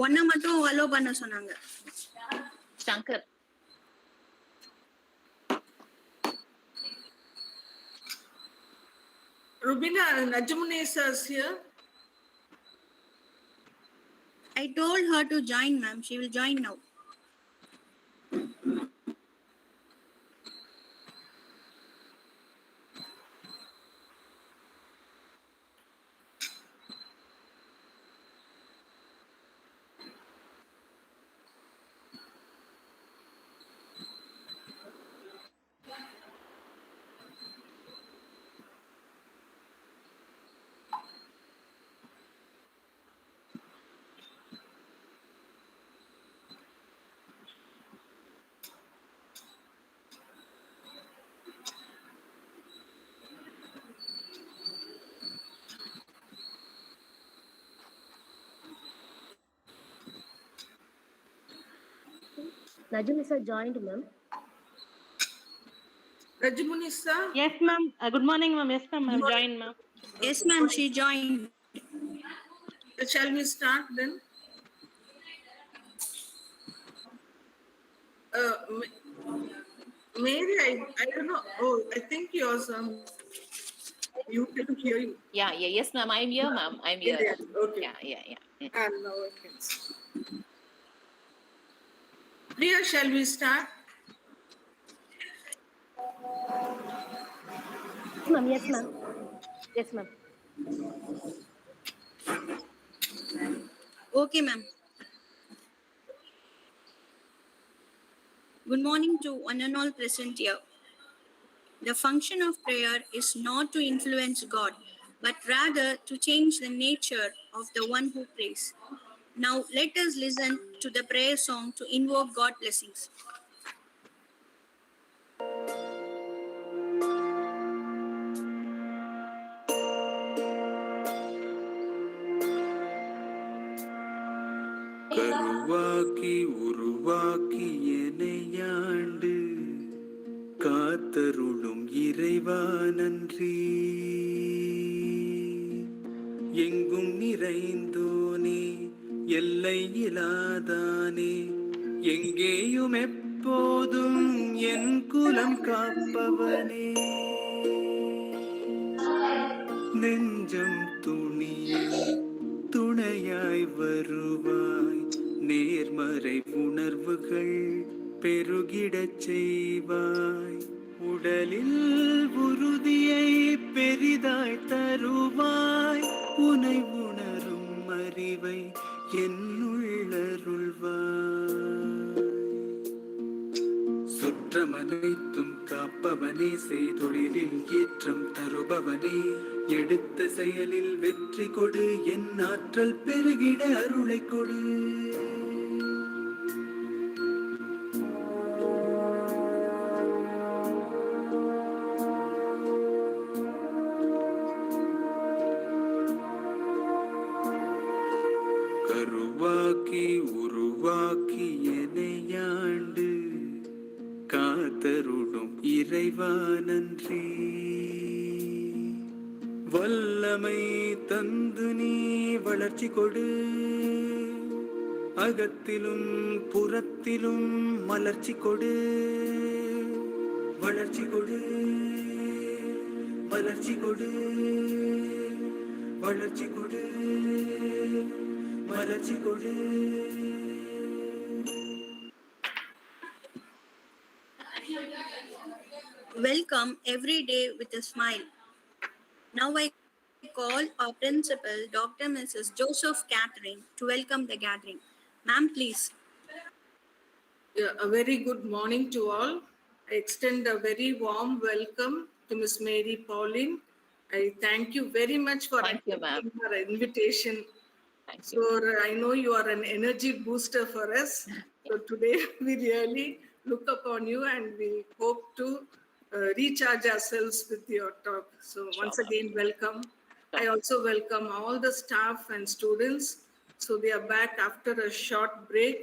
ஒன்ன மட்டும் அலோ பண்ண சொன்னாங்க. Shankar. Rubina, Najmunisa is here. I told her to join, ma'am. She will join now. Najmunisa joined, ma'am. Najmunisa? Yes, ma'am. Good morning, ma'am. Yes, ma'am. I've joined, ma'am. Yes, ma'am. She joined. Shall we start then? Mary, I don't know. Oh, I think yours. You can hear you. Yeah. Yes, ma'am. I'm here, ma'am. I'm here. Yeah, okay. Yeah. And now I can see. Priya, shall we start? Ma'am, yes, ma'am. Yes, ma'am. Okay, ma'am. Good morning to one and all present here. The function of prayer is not to influence God, but rather to change the nature of the one who prays. Now, let us listen to the prayer song to invoke God's blessings. கருவாக்கி உருவாக்கி எனையாண்டு காத்தருளும் இறைவா நன்றி. எங்கும் நிறைந்தோனே எல்லை இலாதானே, எங்கேயும் எப்போதும் என் குலம் காப்பவனே. நெஞ்சம் துணிய துணையாய் வருவாய், நேர்மறை உணர்வுகள் பெருகிடச் செய்வாய். உடலில் உறுதியை பெரிதாய் தருவாய், உனை உணரும் அறிவை என்னுள்ளருள்வாய். சுற்றமனைத்தும் காப்பவனே, செய்தொழிலில் ஏற்றம் தருபவனே, எடுத்த செயலில் வெற்றி கொடு, என் ஆற்றல் பெருகிட அருளை கொடு. கருவாக்கி உருவாக்கி எனையாண்டு காத்தருளும் இறைவா நன்றி. வல்லமை தந்து நீ வளர்ச்சி கொடு, அகத்திலும் புறத்திலும் மலர்ச்சி கொடு. வளர்ச்சி கொடு, மலர்ச்சி கொடு, வளர்ச்சி கொடு, மலர்ச்சி கொடு. Welcome every day with a smile. Now I call our principal, Dr. Mrs. Joseph Catherine, to welcome the gathering. Ma'am, please. Yeah, a very good morning to all. I extend a very warm welcome to Miss Mary Pauline. I thank you very much for accepting our invitation. Thank you. So I know you are an energy booster for us. So today we really look upon you and we hope to recharge ourselves with your talk. So once again, welcome. I also welcome all the staff and students. So we are back after a short break,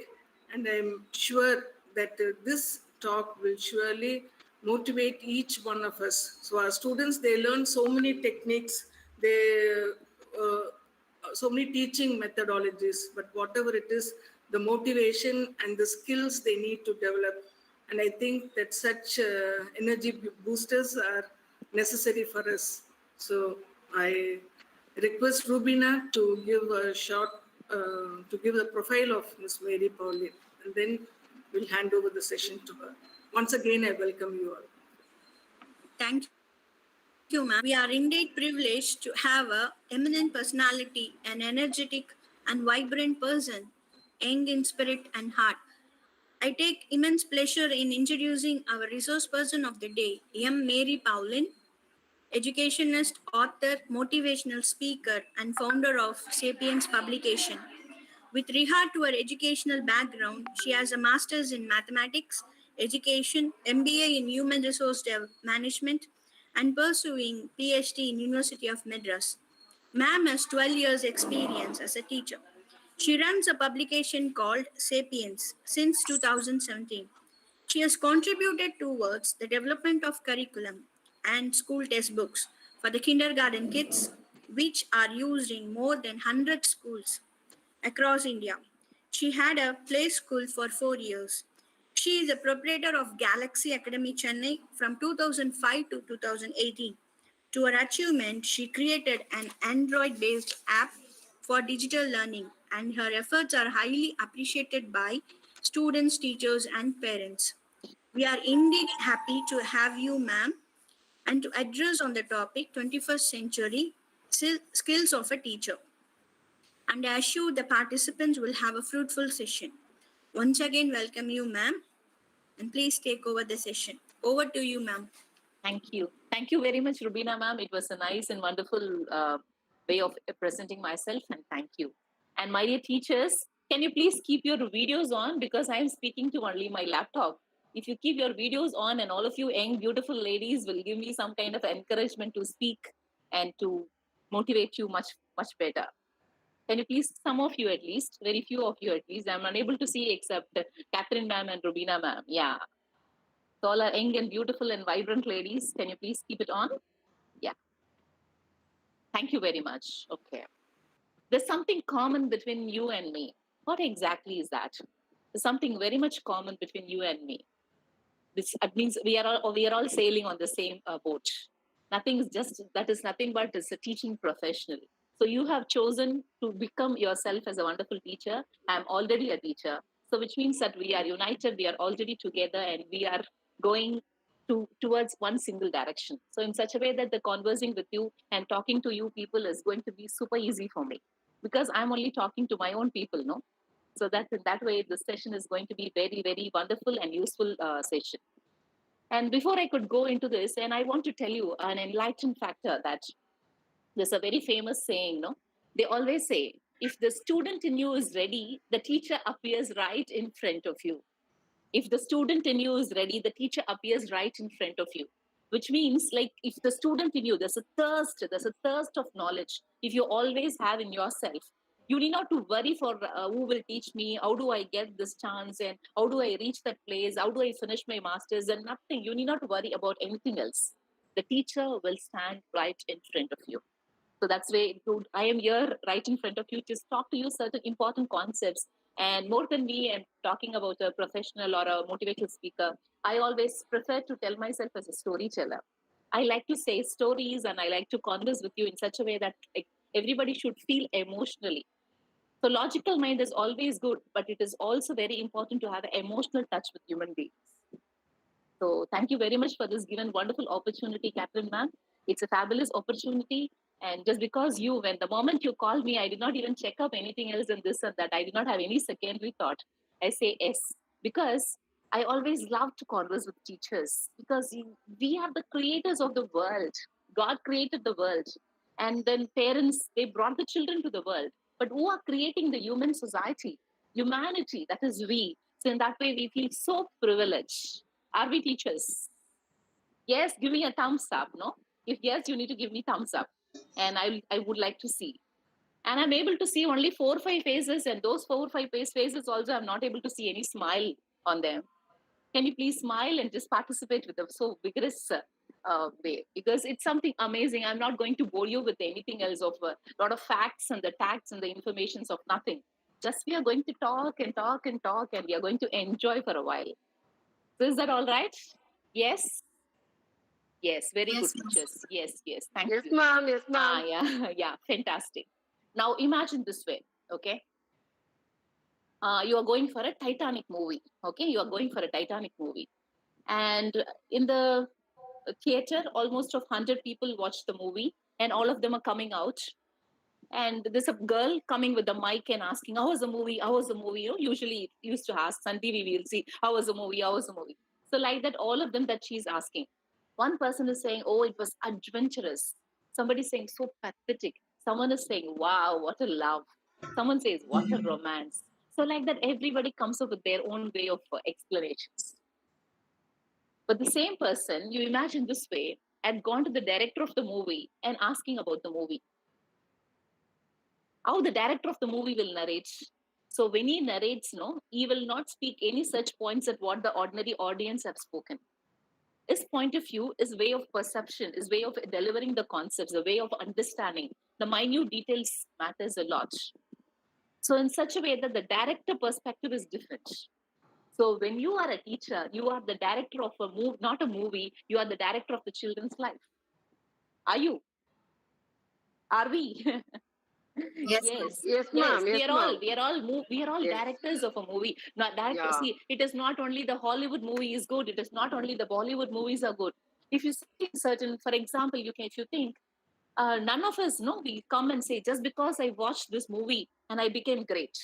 and I'm sure that this talk will surely motivate each one of us. So our students, they learn so many techniques. They so many teaching methodologies, but whatever it is, the motivation and the skills they need to develop. And I think that such energy boosters are necessary for us. So I request Rubina to give a short, to give the profile of Ms. Mary Pauline, and then we'll hand over the session to her. Once again, I welcome you all. Thank you, ma'am. We are indeed privileged to have a eminent personality, an energetic and vibrant person, young in spirit and heart. I take immense pleasure in introducing our resource person of the day, M. Mary Pauline, educationist, author, motivational speaker, and founder of Sapiens Publication. With regard to her educational background, she has a master's in mathematics, education, MBA in human resource management, and pursuing PhD in University of Madras. Ma'am has 12 years experience as a teacher. She runs a publication called Sapiens since 2017. She has contributed towards the development of curriculum and school textbooks for the kindergarten kids, which are used in more than 100 schools across India. She had a play school for 4 years. She is a proprietor of Galaxy Academy Chennai from 2005 to 2018. To her achievement, she created an Android-based app for digital learning, and her efforts are highly appreciated by students, teachers, and parents. We are indeed happy to have you, ma'am, and to address on the topic 21st century skills of a teacher. And I assure the participants will have a fruitful session. Once again, welcome you, ma'am, and please take over the session. Over to you, ma'am. Thank you. Thank you very much, Rubina ma'am. It was a nice and wonderful way of presenting myself, and thank you. And my dear teachers, can you please keep your videos on, because I am speaking to only my laptop. If you keep your videos on, and all of you young, beautiful ladies will give me some kind of encouragement to speak and to motivate you much, much better. Can you please, some of you at least, very few of you at least, I'm unable to see except Catherine ma'am and Rubina ma'am. Yeah. So all are young and beautiful and vibrant ladies. Can you please keep it on? Yeah. Thank you very much. Okay. There's something common between you and me. What exactly is that? There's something very much common between you and me. That means we are all sailing on the same boat. Nothing is just, that is nothing but it's a teaching professional. So you have chosen to become yourself as a wonderful teacher. I'm already a teacher. So which means that we are united, we are already together, and we are going towards one single direction. So in such a way that the conversing with you and talking to you people is going to be super easy for me, because I'm only talking to my own people, no? So that in that way, this session is going to be very, very wonderful and useful session. And before I could go into this, and I want to tell you an enlightened factor that there's a very famous saying, no? They always say, if the student in you is ready, the teacher appears right in front of you. If the student in you is ready, the teacher appears right in front of you. Which means, like, if the student in you, there's a thirst of knowledge. If you always have in yourself, you need not to worry for who will teach me, how do I get this chance, and how do I reach that place, how do I finish my master's, and nothing. You need not to worry about anything else. The teacher will stand right in front of you. So that's why I am here right in front of you to talk to you certain important concepts. And more than me, I'm talking about a professional or a motivational speaker. I always prefer to tell myself as a storyteller. I like to say stories, and I like to converse with you in such a way that everybody should feel emotionally. So logical mind is always good, but it is also very important to have an emotional touch with human beings. So thank you very much for this given wonderful opportunity, Catherine ma'am. It's a fabulous opportunity. And just because when the moment you called me, I did not even check up anything else than this and that. I did not have any secondary thought. I say yes, because I always love to converse with teachers, because we are the creators of the world. God created the world. And then parents, they brought the children to the world. But who are creating the human society? Humanity, that is we. So in that way, we feel so privileged. Are we teachers? Yes, give me a thumbs up, no? If yes, you need to give me thumbs up. And I would like to see. And I'm able to see only 4 or 5 faces, and those 4 or 5 faces also, I'm not able to see any smile on them. Can you please smile and just participate with them? So vigorous way, because it's something amazing. I'm not going to bore you with anything else of a lot of facts and the facts and the informations of nothing. Just we are going to talk and talk and talk, and we are going to enjoy for a while. So is that all right? Yes. Yes, very Yes, good ma'am. teachers. Yes, yes. Thank Yes, you. ma'am. Yes, Ah, ma'am. yeah, yeah, fantastic. Now imagine this way, okay? You are going for a Titanic movie, okay? You are going for a Titanic movie. And in the theater, almost of 100 people watch the movie, and all of them are coming out. And there's a girl coming with the mic and asking, how was the movie? How was the movie? You know, usually it used to ask, on TV we'll see, how was the movie? How was the movie? So like that, all of them that she's asking. One person is saying, oh, it was adventurous. Somebody is saying, so pathetic. Someone is saying, wow, what a love. Someone says, what a romance. So like that, everybody comes up with their own way of explanations. But the same person, you imagine this way, had gone to the director of the movie and asking about the movie. How the director of the movie will narrate. So when he narrates, no, he will not speak any such points at what the ordinary audience have spoken. His point of view, his way of perception, his way of delivering the concepts, the way of understanding, the minute details matters a lot. So in such a way that the director perspective is different. So when you are a teacher, you are the director of a movie, not a movie, you are the director of the children's life. Are you? Are we? Yes, Yes, Yes, yes, ma'am. Yes, ma'am. we are all Yes. directors of a movie. Not directors. Yeah. See, it is not only the Hollywood movie is good. It is not only the Bollywood movies are good. If you see certain, for example, you can, if you think, none of us, no, we come and say just because I watched this movie and I became great.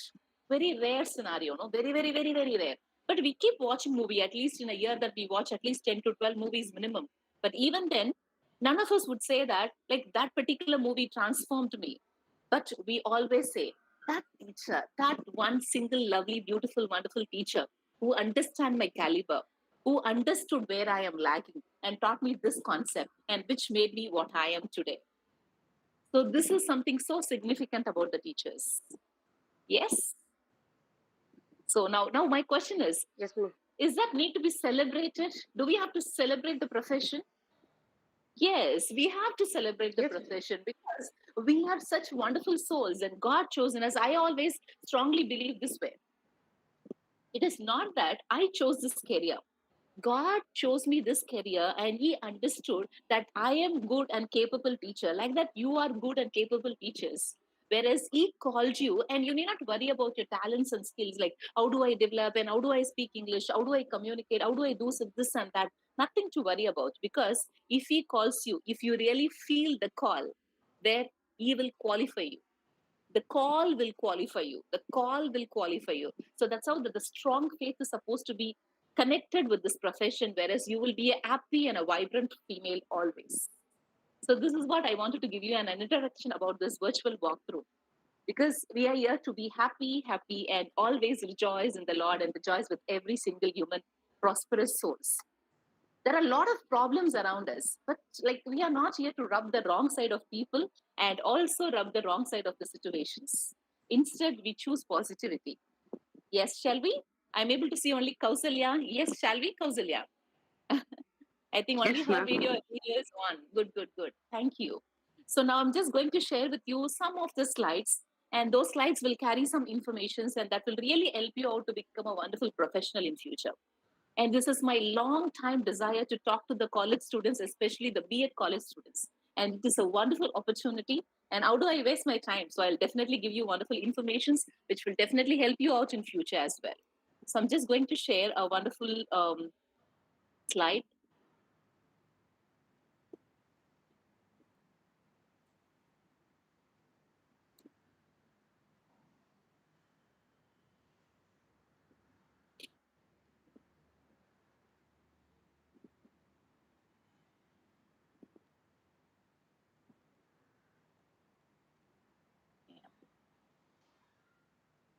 Very rare scenario, no, very, very, very, very rare. But we keep watching movie at least in a year that we watch at least 10 to 12 movies minimum. But even then, none of us would say that like that particular movie transformed me. But we always say that teacher, that one single lovely, beautiful, wonderful teacher who understand my caliber, who understood where I am lagging and taught me this concept and which made me what I am today. So this is something so significant about the teachers. Yes. So now my question Yes, ma'am. is that need to be celebrated? Do we have to celebrate the profession? Yes, we have to celebrate the Yes. profession because we have such wonderful souls and God chosen us. I always strongly believe this way. It is not that I chose this career. God chose me this career and he understood that I am good and capable teacher, like that you are good and capable teachers. Whereas he called you and you need not worry about your talents and skills, like how do I develop and how do I speak English, how do I communicate, how do I do this and that. Nothing to worry about, because if he calls you, if you really feel the call, there he will qualify you. The call will qualify you. The call will qualify you. So that's how the strong faith is supposed to be connected with this profession, whereas you will be a happy and a vibrant female always. So this is what I wanted to give you an introduction about this virtual walkthrough, because we are here to be happy, and always rejoice in the Lord and rejoice with every single human prosperous souls. There are a lot of problems around us, but like we are not here to rub the wrong side of people and also rub the wrong side of the situations. Instead, we choose positivity. Yes, shall we? I'm able to see only Kausalya. Yes, shall we, Kausalya? I think only Yes, her ma'am. video is on. Good, good, good. Thank you. So now I'm just going to share with you some of the slides, and those slides will carry some informations, and that will really help you out to become a wonderful professional in future. And this is my long time desire to talk to the college students, especially the B.Ed college students. And it is a wonderful opportunity. And how do I waste my time? So I'll definitely give you wonderful informations, which will definitely help you out in future as well. So I'm just going to share a wonderful slide.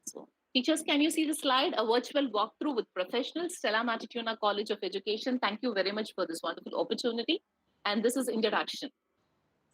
So, teachers, can you see the slide? A virtual walkthrough with professionals, Stella Matituna College of Education. Thank you very much for this wonderful opportunity. And this is introduction.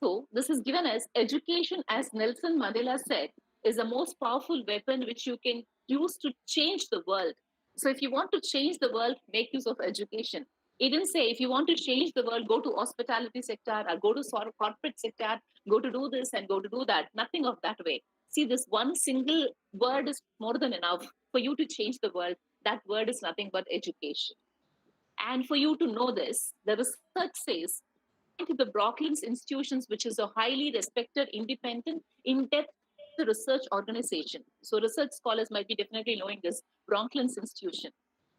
So, this is given as education, as Nelson Mandela said, is the most powerful weapon which you can use to change the world. So, if you want to change the world, make use of education. It didn't say if you want to change the world, go to hospitality sector or go to sort of corporate sector, go to do this and go to do that. Nothing of that way. See, this one single word is more than enough for you to change the world. That word is nothing but education. And for you to know this, the research says to the Brookings Institutions, which is a highly respected, independent, in-depth research organization. So research scholars might be definitely knowing this, Brookings Institution.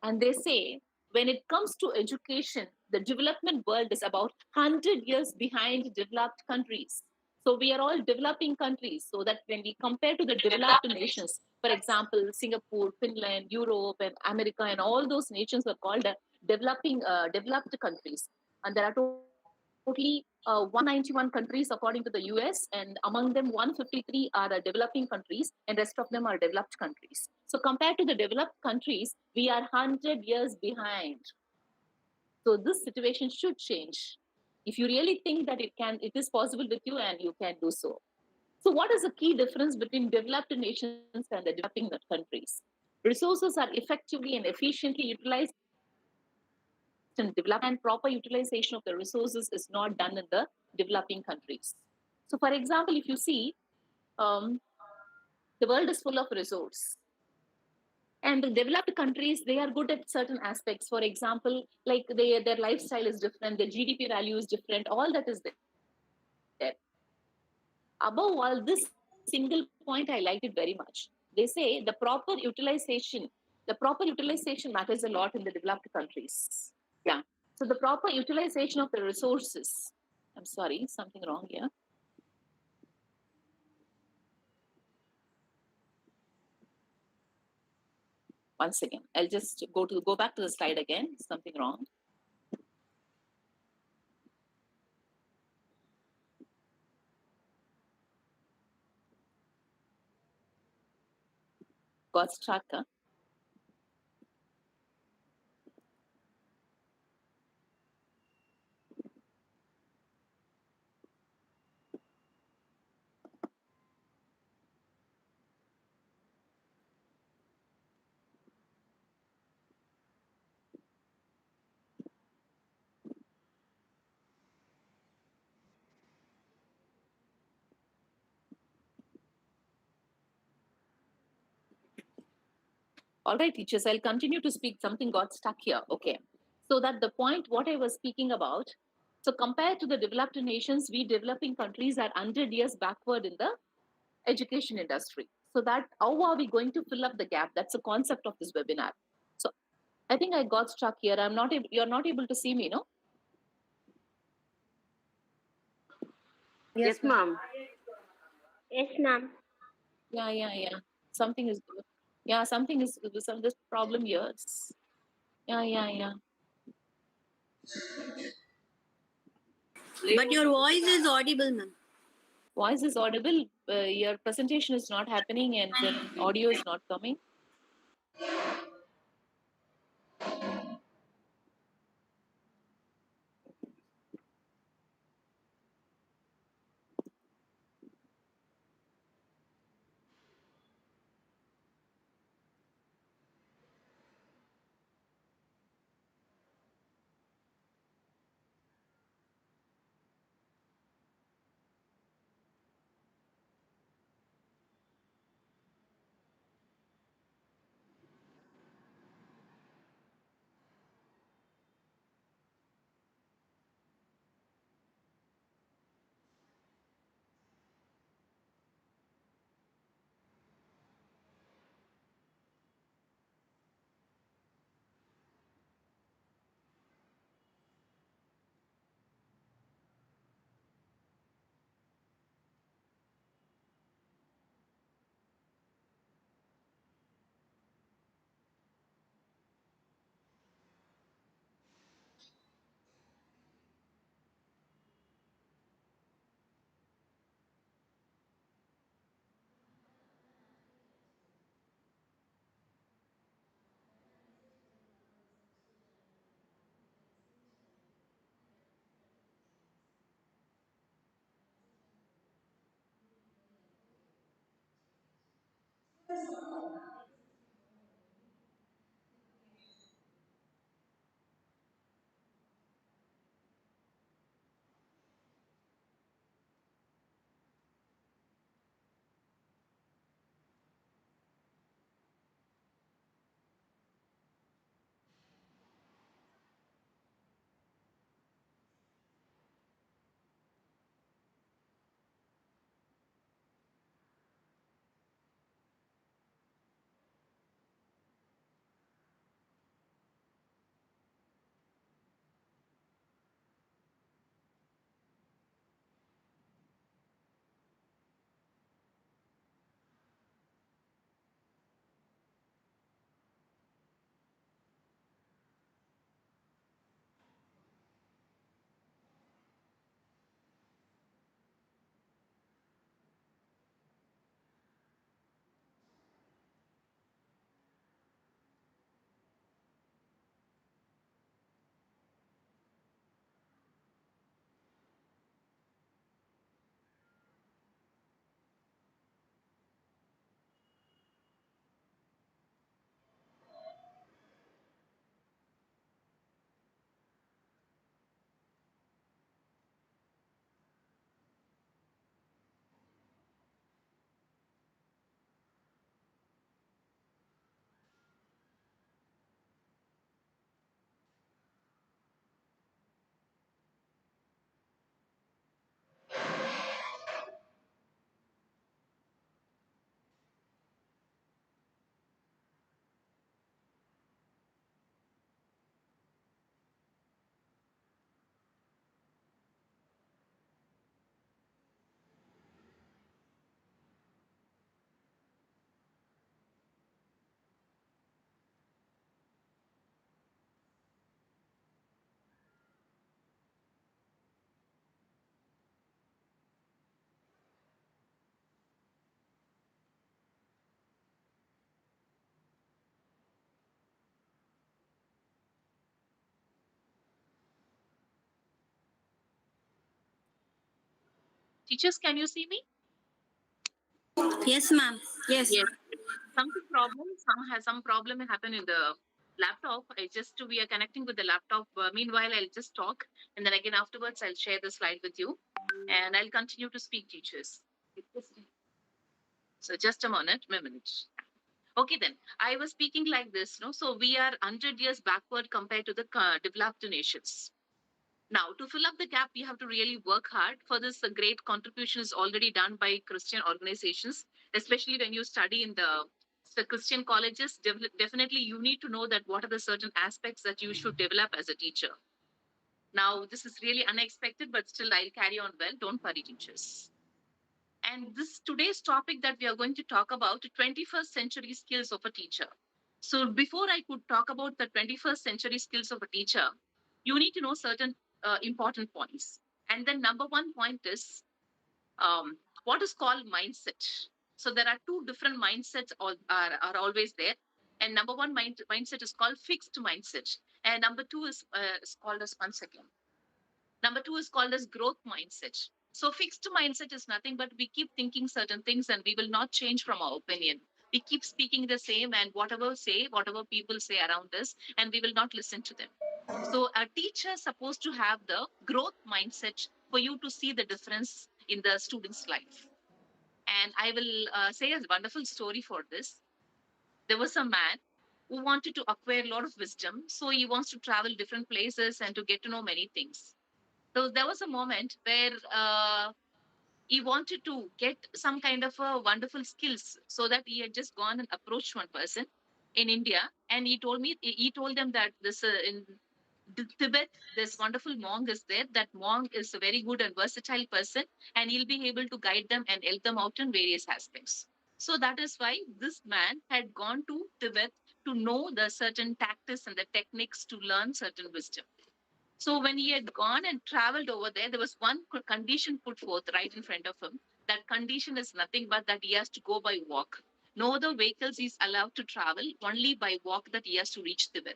And they say, when it comes to education, the development world is about 100 years behind developed countries. So we are all developing countries. So that when we compare to the developed nations, for example, Singapore, Finland, Europe, and America, and all those nations are called developed countries. And there are totally 191 countries according to the US, and among them 153 are developing countries, and rest of them are developed countries. So compared to the developed countries, we are 100 years behind. So this situation should change. If you really think that it is possible with you, and you can do so. So what is the key difference between developed nations and the developing countries? Resources are effectively and efficiently utilized and development, proper utilization of the resources is not done in the developing countries. So, for example, if you see, the world is full of resource, and the developed countries, they are good at certain aspects. For example, like their lifestyle is different, their GDP value is different, all that is there. Above all, this single point I liked it very much. They say the proper utilization matters a lot in the developed countries. Yeah. So the proper utilization of the resources. I'm sorry, something wrong here. Once again, I'll just go back to the slide again. Something wrong. Got stuck. Huh? All right, teachers, I'll continue to speak. Something got stuck here. Okay. So that the point what I was speaking about, so compared to the developed nations, we developing countries are 100 years backward in the education industry. So that how are we going to fill up the gap? That's the concept of this webinar. So I think I got stuck here. You're not able to see me, no? Yes, ma'am. Yes, ma'am. Yeah. Something is something is some this problem here. Yeah. But your voice is audible, ma'am. Voice is audible. Your presentation is not happening, and then audio is not coming. Teachers, can you see me? Yes, ma'am. Yes. Yes. Some problem happen in the laptop. We are connecting with the laptop. Meanwhile, I'll just talk, and then again afterwards, I'll share the slide with you, and I'll continue to speak, teachers. So just a minute. Okay, then I was speaking like this, no? So we are 100 years backward compared to the developed nations. Now, to fill up the gap, we have to really work hard. For this, a great contribution is already done by Christian organizations, especially when you study in the Christian colleges. Definitely, you need to know that what are the certain aspects that you should develop as a teacher. Now, this is really unexpected, but still, I'll carry on well. Don't worry, teachers. And this today's topic that we are going to talk about, 21st century skills of a teacher. So before I could talk about the 21st century skills of a teacher, you need to know certain important points. And then number one point is what is called mindset. So there are two different mindsets are always there. And number one mindset is called fixed mindset. And number two is called as, one second. Number two is called as growth mindset. So fixed mindset is nothing but we keep thinking certain things and we will not change from our opinion. We keep speaking the same and whatever people say around us, and we will not listen to them. So a teacher is supposed to have the growth mindset for you to see the difference in the student's life. And I will say a wonderful story for this. There was a man who wanted to acquire a lot of wisdom. So he wants to travel different places and to get to know many things. So there was a moment where he wanted to get some kind of a wonderful skills, so that he had just gone and approached one person in India, and he told them that this in Tibet, this wonderful monk is there. That monk is a very good and versatile person, and he'll be able to guide them and help them out in various aspects. So that is why this man had gone to Tibet to know the certain tactics and the techniques to learn certain wisdom. So when he had gone and traveled over there, there was one condition put forth right in front of him. That condition is nothing but that he has to go by walk. No other vehicles is allowed to travel, only by walk that he has to reach Tibet.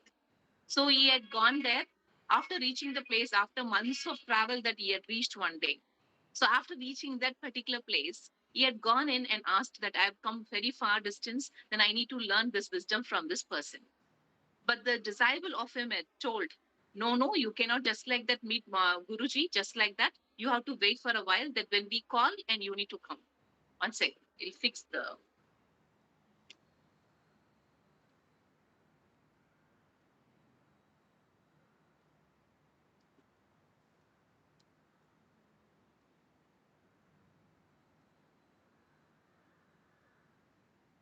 So he had gone there. After reaching the place, after months of travel, that he had reached one day. So after reaching that particular place, he had gone in and asked that I have come very far distance, then I need to learn this wisdom from this person. But the disciple of him had told, no, you cannot just like that meet Guruji, just like that. You have to wait for a while, that when we call and you need to come. One second, we'll fix the...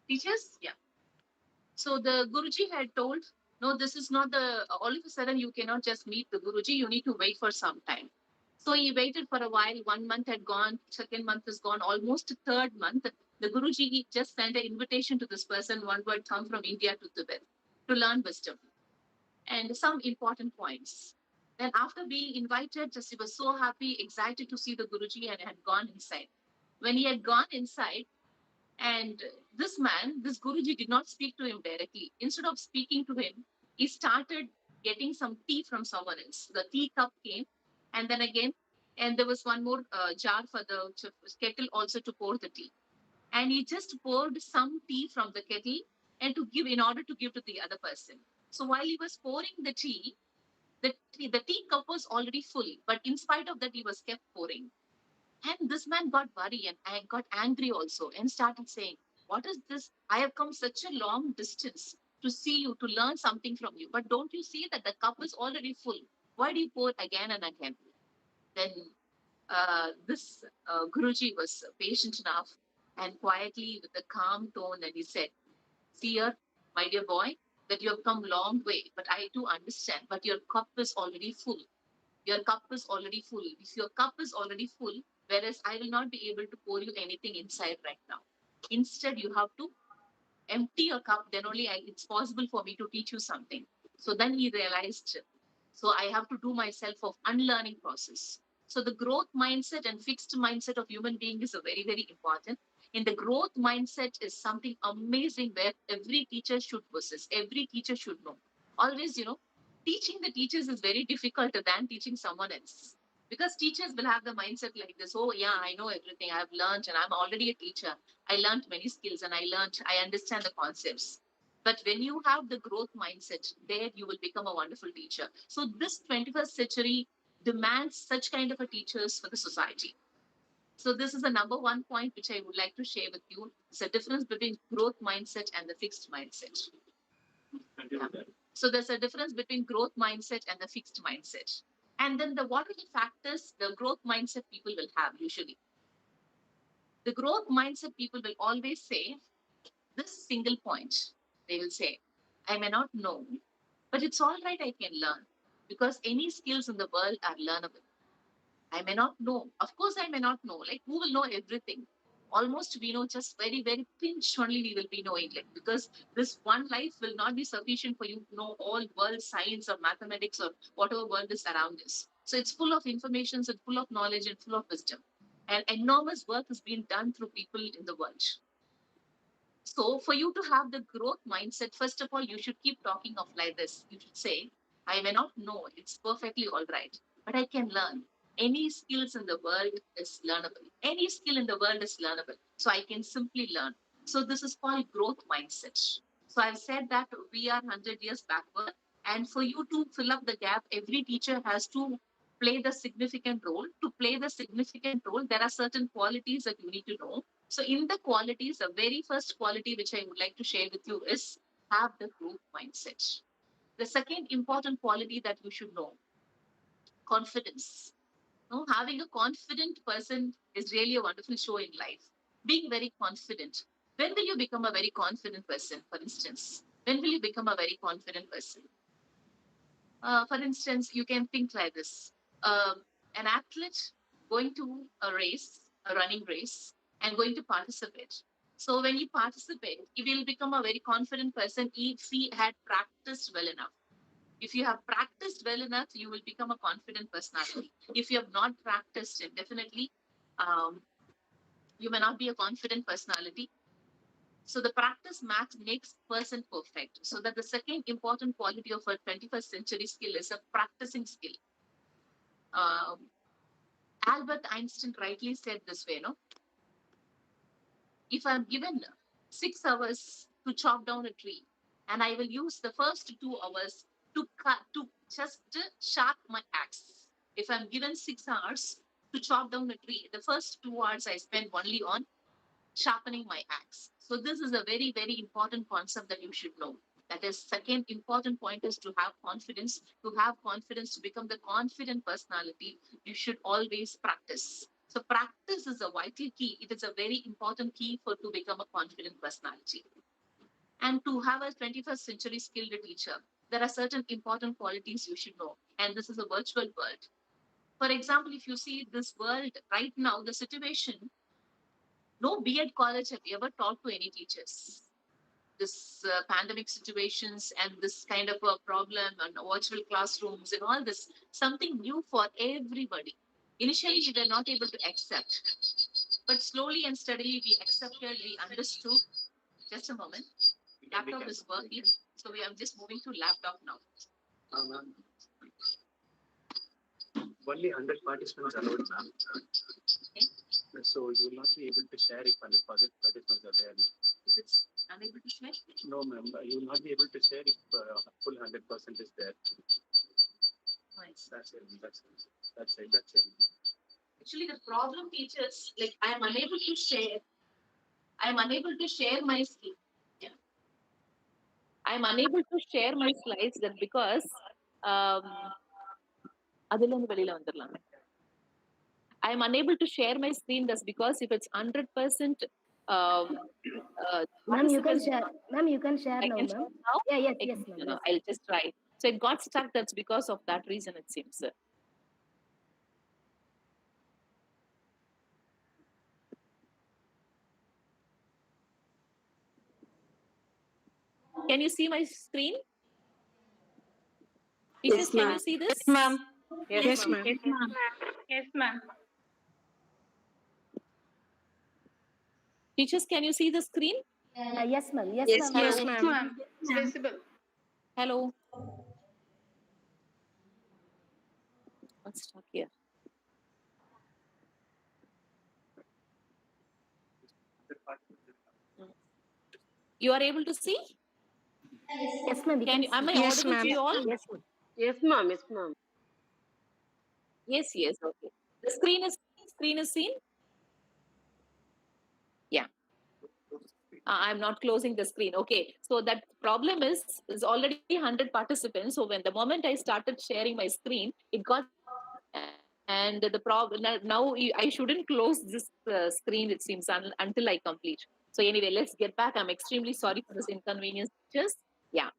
Teachers? Yeah. So the Guruji had told, no, this is not all of a sudden you cannot just meet the Guruji, you need to wait for some time. So he waited for a while. 1 month had gone, second month is gone, almost third month. The Guruji just sent an invitation to this person, one word, come from India to Tibet to learn wisdom and some important points. Then after being invited, just he was so happy, excited to see the Guruji and had gone inside. When he had gone inside, and this Guruji did not speak to him directly. Instead of speaking to him, he started getting some tea from someone else. The tea cup came, and then again, and there was one more jar for the kettle also to pour the tea. And he just poured some tea from the kettle and in order to give to the other person. So while he was pouring the tea, the tea cup was already full, but in spite of that, he was kept pouring. And this man got worried and I got angry also and started saying, what is this? I have come such a long distance to see you, to learn something from you. But don't you see that the cup is already full? Why do you pour again and again? Then this Guruji was patient enough and quietly with a calm tone, and he said, see here, my dear boy, that you have come long way, but I do understand, but your cup is already full. Your cup is already full. If your cup is already full, whereas I will not be able to pour you anything inside right now. Instead, you have to empty your cup, then only it's possible for me to teach you something. So then he realized, so I have to do myself of unlearning process. So the growth mindset and fixed mindset of human being is a very, very important. In the growth mindset is something amazing where every teacher should possess, every teacher should know. Always, teaching the teachers is very difficult than teaching someone else. Because teachers will have the mindset like this: oh yeah, I know everything, I've learned, and I'm already a teacher. I learned many skills, and I understand the concepts. But when you have the growth mindset, there you will become a wonderful teacher. So this 21st century demands such kind of a teachers for the society. So this is the number one point which I would like to share with you. It's a difference between growth mindset and the fixed mindset. Yeah. So there's a difference between growth mindset and the fixed mindset. And then what are the factors the growth mindset people will have usually? The growth mindset people will always say this single point. They will say, I may not know, but it's all right, I can learn. Because any skills in the world are learnable. I may not know. Of course, I may not know. Like, who will know everything? Almost we know just very, very pinch only we will be knowing. Like, because this one life will not be sufficient for you to know all world science or mathematics or whatever world is around us. So it's full of information, it's full of knowledge and full of wisdom. And enormous work is being done through people in the world. So for you to have the growth mindset, first of all, you should keep talking of like this. You should say, I may not know, it's perfectly all right, but I can learn. Any skills in the world is learnable. Any skill in the world is learnable. So I can simply learn. So this is called growth mindset. So I've said that we are 100 years backward. And for you to fill up the gap, every teacher has to play the significant role. To play the significant role, there are certain qualities that you need to know. So in the qualities, the very first quality which I would like to share with you is have the growth mindset. The second important quality that you should know, confidence. No, having a confident person is really a wonderful show in life. Being very confident. When will you become a very confident person, for instance? When will you become a very confident person? For instance, you can think like this. An athlete going to a race, a running race, and going to participate. So when you participate, you will become a very confident person if he had practiced well enough. If you have practiced well enough, you will become a confident personality. If you have not practiced it, definitely um, you may not be a confident personality. So the practice makes person perfect. So that the second important quality of a 21st century skill is a practicing skill. Um, Albert Einstein rightly said this way, no? If I'm given 6 hours to chop down a tree, and I will use the first 2 hours to cut to just sharp my axe. If I'm given 6 hours to chop down a tree, the first 2 hours I spend only on sharpening my axe. So this is a very, very important concept that you should know. That is, second important point is to have confidence. To have confidence, to become the confident personality, you should always practice. So practice is a vital key. It is a very important key for to become a confident personality. And to have a 21st century skilled teacher, there are certain important qualities you should know. And this is a virtual world. For example, if you see this world right now, the situation, no B.Ed college have ever taught to any teachers. This pandemic situations and this kind of a problem and virtual classrooms and all this, something new for everybody. Initially, we were not able to accept, but slowly and steadily we accepted, we understood. Just a moment. Laptop is working, so I'm just moving to laptop now. Ma'am, only 100 participants allowed, ma'am. Okay. So you will not be able to share if 100 participants are there. If it's unable to share, No, ma'am. You will not be able to share if full 100% is there. nice. That's it. That's it. Actually, the problem, teachers, like I am unable to share. I am unable to share my screen. Yeah. I am unable to share my slides that because அதுல இருந்து வெளியில வந்துடலாம். I am unable to share my screen. That's because if it's 100%, Ma'am, you can participants- share. Ma'am, you can share I now, can ma'am. share now. Yeah, yes, I yes, can- ma'am. no, Yes. I'll just try. So it got stuck. That's because of that reason, it seems. Can you see my screen? Teachers, can you see this? ma'am. Yes, Yes, ma'am. ma'am. Yes, ma'am. Teachers, can you see the screen? Yes, ma'am. Yes, Yes, ma'am. Yes, ma'am. ma'am. Visible. Hello. What's stuck here? You are able to see? Yes, ma'am. Can you, am I Yes, audible to ma'am. you all? Yes, ma'am. Yes, ma'am. Yes, ma'am. Yes, yes. Okay. The screen is seen. Yeah. I'm not closing the screen. Okay. So that problem is already 100 participants. So when the moment I started sharing my screen, it got and the problem now I shouldn't close this screen. It seems until I complete. So anyway, let's get back. I'm extremely sorry for this inconvenience. Just yeah.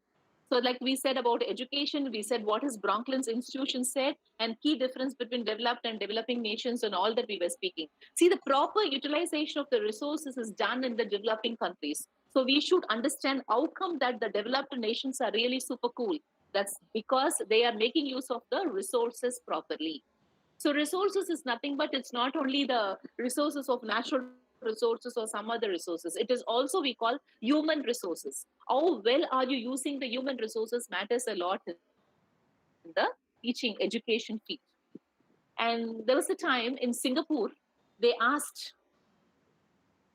So, like we said about education, we said what is Bronklin's institution said, and key difference between developed and developing nations, and all that we were speaking. See, the proper utilization of the resources is done in the developing countries. So, we should understand how come that the developed nations are really super cool. That's because they are making use of the resources properly. So resources is nothing but it's not only the resources of natural resources or some other resources. It is also we call human resources. How well are you using the human resources matters a lot in the teaching education field. And there was a time in Singapore, they asked,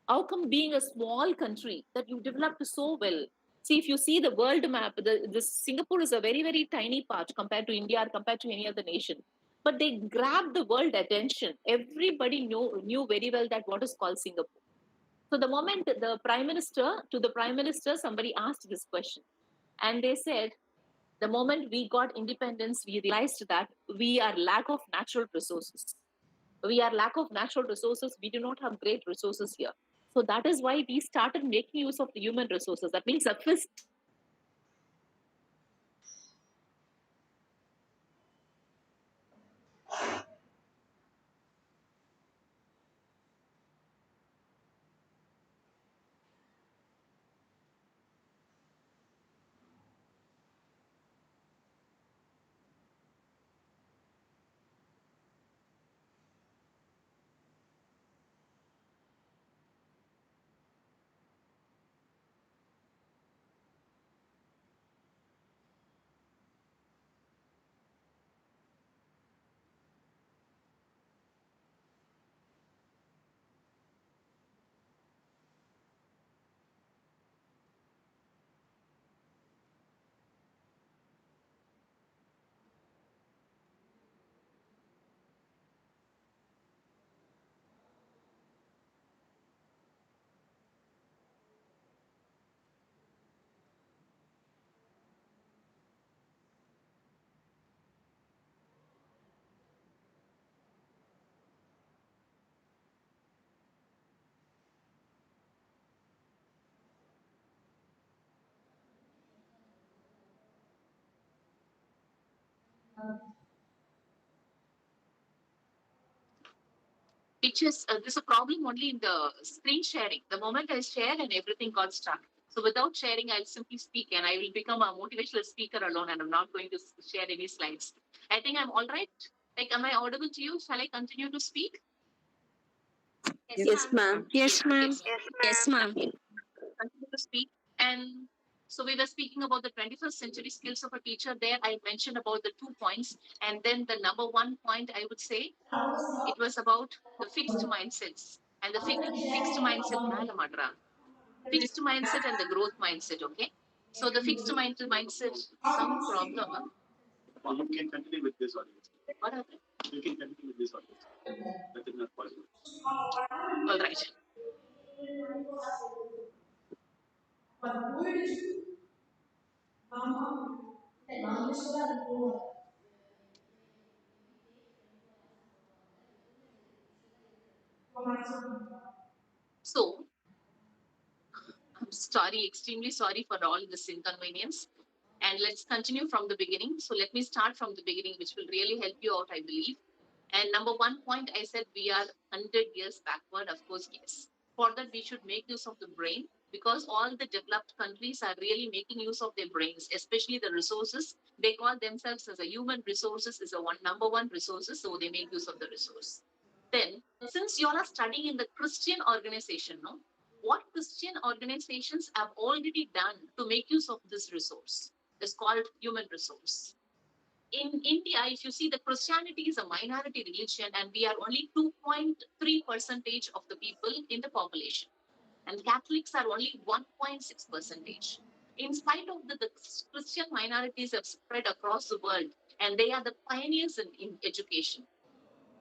how come being a small country that you developed so well? See, if you see the world map, the Singapore is a very, very tiny part compared to India or compared to any other nation. But they grabbed the world attention. Everybody knew very well that what is called Singapore. So the moment the prime minister, somebody asked this question. And they said, the moment we got independence, we realized that we are lack of natural resources. We are lack of natural resources. We do not have great resources here. So that is why we started making use of the human resources. That means the first which is there's a problem only in the screen sharing. The moment I share and everything got stuck. So without sharing, I'll simply speak and I will become a motivational speaker alone and I'm not going to share any slides. I think I'm all right. Like, am I audible to you? Shall I continue to speak? Yes, ma'am. Yes, ma'am. Yes, ma'am. Continue to speak. And so we were speaking about the 21st century skills of a teacher. There, I mentioned about the 2 points. And then the number 1 point, I would say, it was about the fixed mindsets. And the fixed mindset, Madra. Fixed mindset and the growth mindset, okay? So the fixed mindset, some problem. You can continue with this audience. What happened? You can continue with this audience. That is not possible. All right. So I'm sorry, extremely sorry for all this inconvenience. And let's continue from the beginning. So let me start from the beginning, which will really help you out, I believe. And number 1 point, I said we are 100 years backward. Of course, yes. For that, we should make use of the brain because all the developed countries are really making use of their brains, especially the resources. They call themselves as a human resources is a number one resources, so they make use of the resource. Then, since you all are studying in the Christian organization, no, what Christian organizations have already done to make use of this resource is called human resource. In India, if you see, the Christianity is a minority religion, and we are only 2.3% of the people in the population. and Catholics are only 1.6 percentage. In spite of the Christian minorities have spread across the world, and they are the pioneers in education.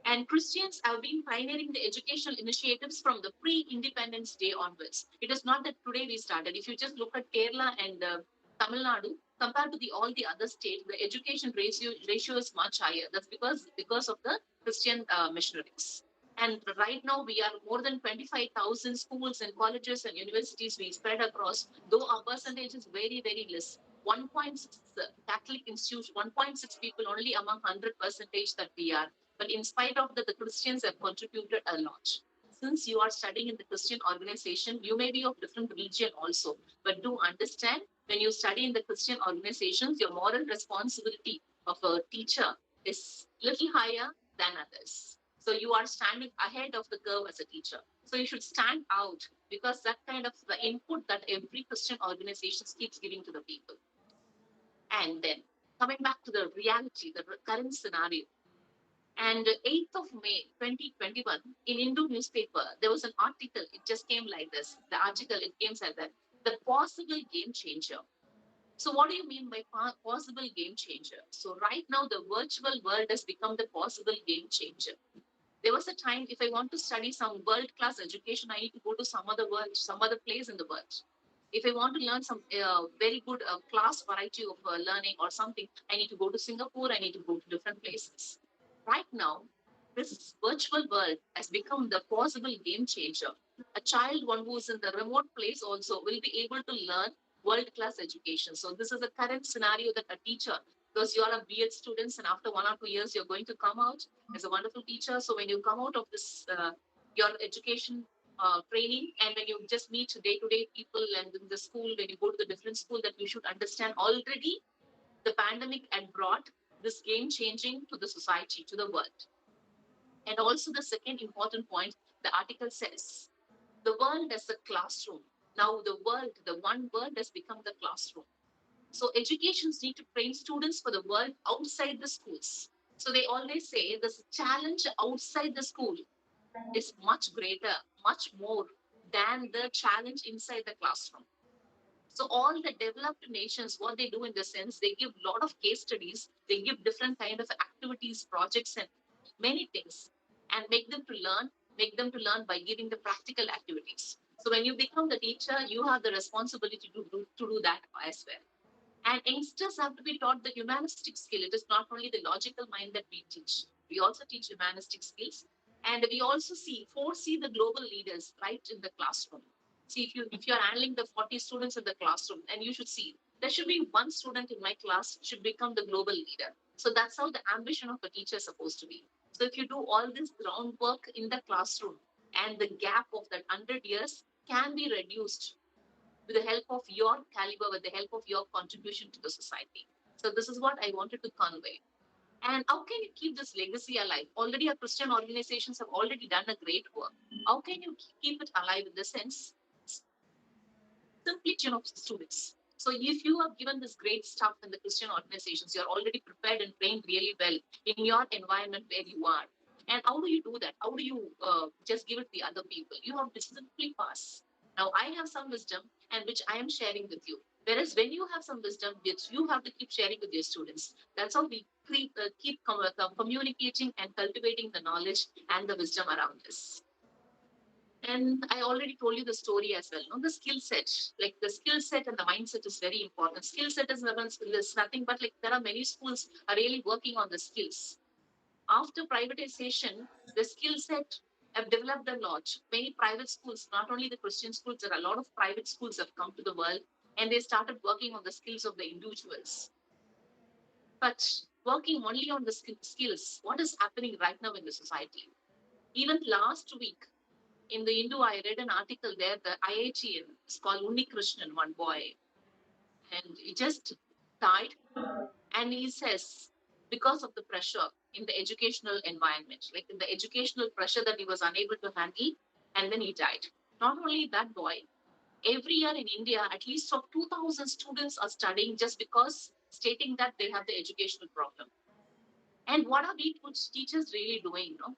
And Christians have been pioneering the educational initiatives from the pre-independence day onwards. It is not that today we started. If you just look at Kerala and Tamil Nadu, compared to all the other states, the education ratio is much higher. That's because of the Christian missionaries. And right now, we are more than 25,000 schools and colleges and universities we spread across, though our percentage is very, very less. 1.6 Catholic institution, 1.6 people only among 100 percentage that we are. But in spite of that, the Christians have contributed a lot. Since you are studying in the Christian organization, you may be of different religion also, but do understand when you study in the Christian organizations, your moral responsibility of a teacher is little higher than others. So you are standing ahead of the curve as a teacher. So you should stand out because that kind of the input that every Christian organization keeps giving to the people. And then coming back to the reality, the current scenario. And 8th of May 2021, in Hindu newspaper, there was an article. It just came like this. The article, it came said that the possible game changer. So what do you mean by possible game changer? So right now, the virtual world has become the possible game changer. There was a time if I want to study some world-class education, I need to go to some other world, some other place in the world. If I want to learn some very good class variety of learning or something, I need to go to Singapore, I need to go to different places. Right now, this virtual world has become the possible game changer. A child, one who is in the remote place also will be able to learn world-class education. So this is the current scenario that a teacher, because you are a B.Ed students and after 1 or 2 years, you're going to come out as a wonderful teacher. So when you come out of this, your education training, and when you just meet day-to-day people and in the school, when you go to the different school, that you should understand already the pandemic had brought this game changing to the society, to the world. And also the second important point, the article says, the world as a classroom. Now the one world has become the classroom. So educations need to train students for the world outside the schools. So they always say the challenge outside the school is much greater, much more than the challenge inside the classroom. So all the developed nations, what they do in the sense, they give a lot of case studies, they give different kind of activities, projects, and many things, and make them to learn by giving the practical activities. So when you become the teacher, you have the responsibility to do that as well. And youngsters have to be taught the humanistic skill. It is not only the logical mind that we teach. We also teach humanistic skills. And we also foresee the global leaders right in the classroom. See, if you're handling the 40 students in the classroom, and you should see, there should be one student in my class should become the global leader. So that's how the ambition of a teacher is supposed to be. So if you do all this groundwork in the classroom, and the gap of that 100 years can be reduced with the help of your caliber, with the help of your contribution to the society. So this is what I wanted to convey. And how can you keep this legacy alive? Already our Christian organizations have already done a great work. How can you keep it alive in the sense? Simply, students. So if you have given this great stuff in the Christian organizations, you're already prepared and trained really well in your environment where you are. And how do you do that? How do you just give it to the other people? You have to simply pass. Now, I have some wisdom and which I am sharing with you. Whereas when you have some wisdom, which you have to keep sharing with your students. That's how we keep communicating and cultivating the knowledge and the wisdom around us. And I already told you the story as well. No, the skill set, like the skill set and the mindset is very important. Skill set is nothing but like there are many schools are really working on the skills. After privatization, the skill set have developed a lot. Many private schools, not only the Christian schools, there are a lot of private schools have come to the world and they started working on the skills of the individuals. But working only on the skills, what is happening right now in the society? Even last week, in the Hindu, I read an article there, the IITian, it's called Unni Krishnan, one boy, and he just died. And he says, because of the pressure in the educational environment, like in the educational pressure that he was unable to handle, and then he died. Not only that boy, every year in India, at least of 2,000 students are studying just because stating that they have the educational problem. And what are we teachers really doing? No?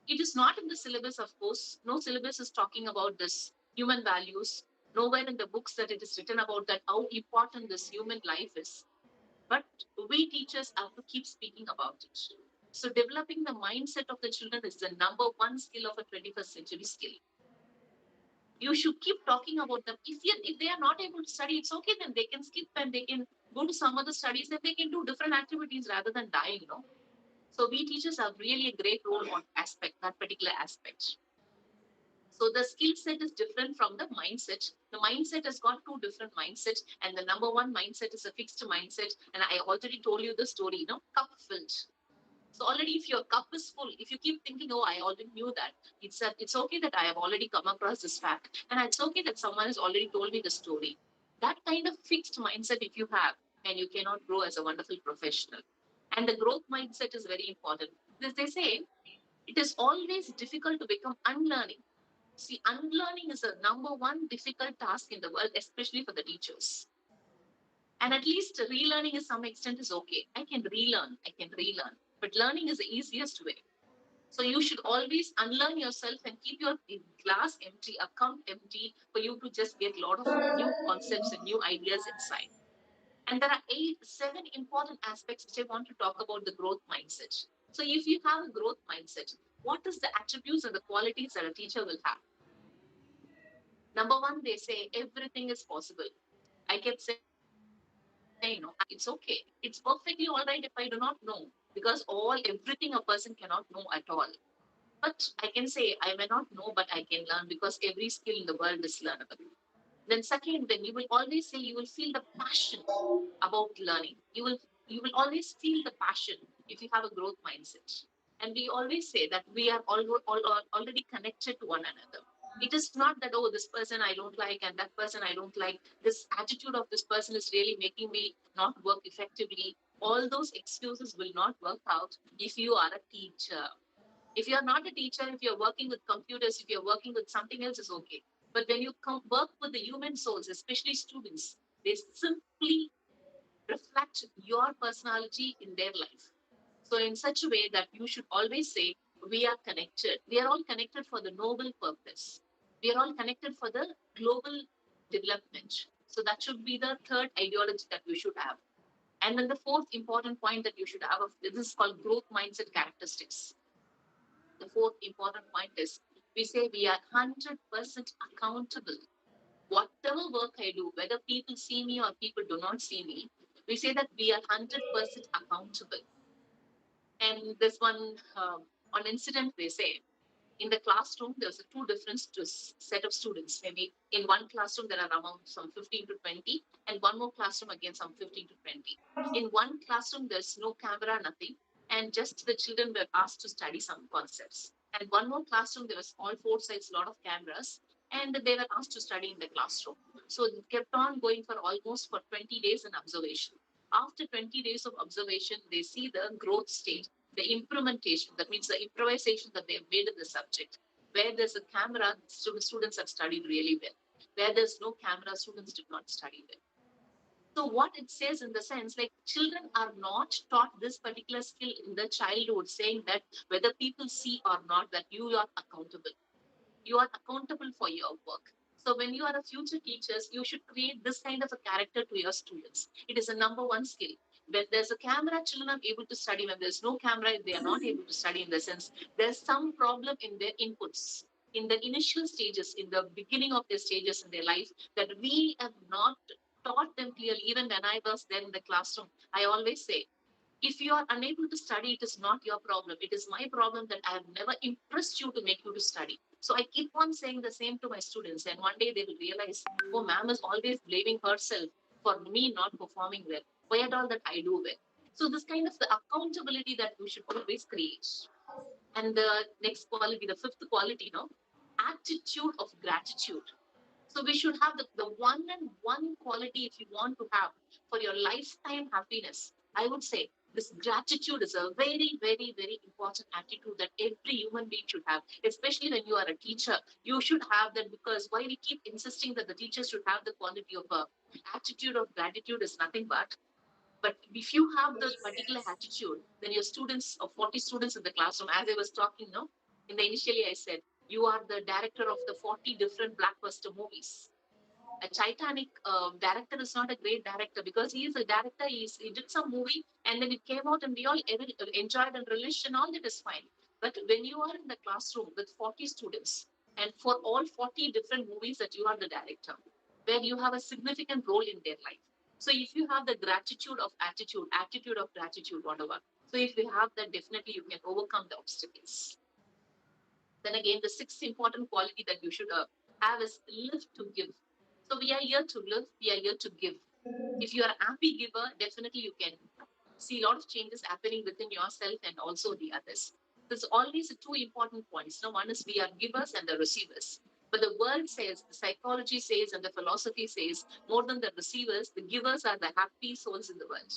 It is not in the syllabus, of course. No syllabus is talking about this human values. Nowhere in the books that it is written about that how important this human life is. But we teachers have to keep speaking about it. So developing the mindset of the children is the number one skill of a 21st century skill. You should keep talking about them. If they are not able to study, it's okay, then they can skip and they can go to some other studies, then they can do different activities rather than dying, So we teachers have really a great role on that particular aspect. So the skill set is different from the mindset. The mindset has got two different mindsets, and the number one mindset is a fixed mindset. And I already told you the story, cup filled. So already, if your cup is full, if you keep thinking, "Oh, I already knew that," it's okay that I have already come across this fact, and it's okay that someone has already told me the story. That kind of fixed mindset, if you have, and you cannot grow as a wonderful professional. And the growth mindset is very important. As they say, it is always difficult to become unlearning. See, unlearning is the number one difficult task in the world, especially for the teachers. And at least relearning is some extent is okay. I can relearn. But learning is the easiest way. So you should always unlearn yourself and keep your glass empty, a cup empty, for you to just get a lot of new concepts and new ideas inside. And there are 7 important aspects which I want to talk about the growth mindset. So if you have a growth mindset, what is the attributes and the qualities that a teacher will have? Number one, they say everything is possible. I kept saying, it's okay. It's perfectly all right if I do not know, because everything a person cannot know at all. But I can say I may not know, but I can learn, because every skill in the world is learnable. Then second, then you will always say you will feel the passion about learning. You will always feel the passion if you have a growth mindset. And we always say that we are already connected to one another. It is not that, oh, this person I don't like and that person I don't like. This attitude of this person is really making me not work effectively. All those excuses will not work out if you are a teacher. If you're not a teacher, if you're working with computers, if you're working with something else, is okay. But when you work with the human souls, especially students, they simply reflect your personality in their life. So in such a way that you should always say, we are connected. We are all connected for the noble purpose. We are all connected for the global development. So that should be the third ideology that we should have. And then the fourth important point that you should have, this is called growth mindset characteristics. The fourth important point is, we say we are 100% accountable. Whatever work I do, whether people see me or people do not see me, we say that we are 100% accountable. And this one, on incident, they say, in the classroom, there's a two different set of students. Maybe in one classroom, there are around some 15 to 20, and one more classroom, again, some 15 to 20. In one classroom, there's no camera, nothing, and just the children were asked to study some concepts. And one more classroom, there was all four sides, a lot of cameras, and they were asked to study in the classroom. So it kept on going for almost for 20 days in observation. After 20 days of observation, they see the growth stage, the implementation, that means the improvisation that they have made in the subject. Where there's a camera, students have studied really well. Where there's no camera, students did not study well. So what it says in the sense, like, children are not taught this particular skill in the childhood, saying that whether people see or not, that you are accountable. You are accountable for your work. So when you are a future teachers, you should create this kind of a character to your students. It is a number one skill. When there's a camera, children are able to study. When there's no camera, they are not able to study, in the sense there's some problem in their inputs, in the initial stages, in the beginning of their stages in their life, that we have not taught them clearly. Even when I was there in the classroom, I always say, if you are unable to study, it is not your problem. It is my problem that I have never impressed you to make you to study. So I keep on saying the same to my students. And one day they will realize, oh, ma'am is always blaming herself for me not performing well. Why at all that I do well? So this kind of the accountability that we should always create. And the next quality, the fifth quality, attitude of gratitude. So we should have the one and one quality, if you want to have for your lifetime happiness. I would say this gratitude is a very, very, very important attitude that every human being should have, especially when you are a teacher. You should have that, because why we keep insisting that the teachers should have the quality of attitude of gratitude is nothing but if you have the particular attitude, then your students, or 40 students in the classroom, as I was talking, in the initially I said, You are the director of the 40 different blockbuster movies. A Titanic director is not a great director because he is a director. He did some movie and then it came out and we all enjoyed and relished and all that is fine. But when you are in the classroom with 40 students and for all 40 different movies that you are the director, where you have a significant role in their life. So if you have the gratitude of attitude of gratitude, whatever. So if you have that, definitely you can overcome the obstacles. Then again, the sixth important quality that you should have is live to give. So we are here to live, we are here to give. If you are a happy giver, definitely you can see a lot of changes happening within yourself and also the others. There's always two important points. Now, one is we are givers and the receivers. But the world says, the psychology says, and the philosophy says, more than the receivers, the givers are the happy souls in the world.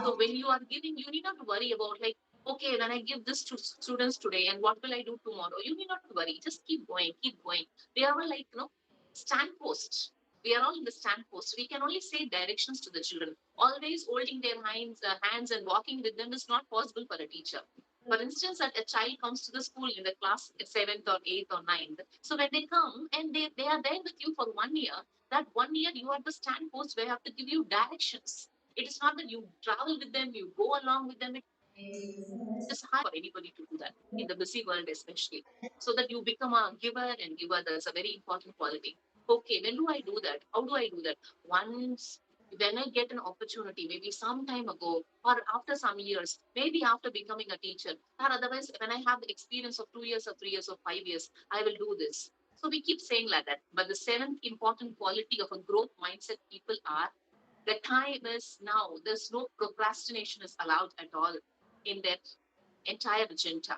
So when you are giving, you need not to worry about like, okay, when I give this to students today, and what will I do tomorrow? You need not to worry. Just keep going, keep going. We are all like, stand post. We are all in the stand post. We can only say directions to the children. Always holding their hands and walking with them is not possible for a teacher. For instance, that a child comes to the school in the class 7th or 8th or 9th. So when they come and they are there with you for 1 year, that 1 year you are the stand post where I have to give you directions. It is not that you travel with them, you go along with them. It is hard for anybody to do that in the busy world, especially. So that you become a giver and giver, that's a very important quality. Okay, when do I do that? How do I do that? Once when I get an opportunity, maybe some time ago or after some years, maybe after becoming a teacher, or otherwise when I have the experience of 2 years or 3 years or 5 years, I will do this. So we keep saying like that. But the seventh important quality of a growth mindset people are the time is now. There's no procrastination is allowed at all in that entire agenda.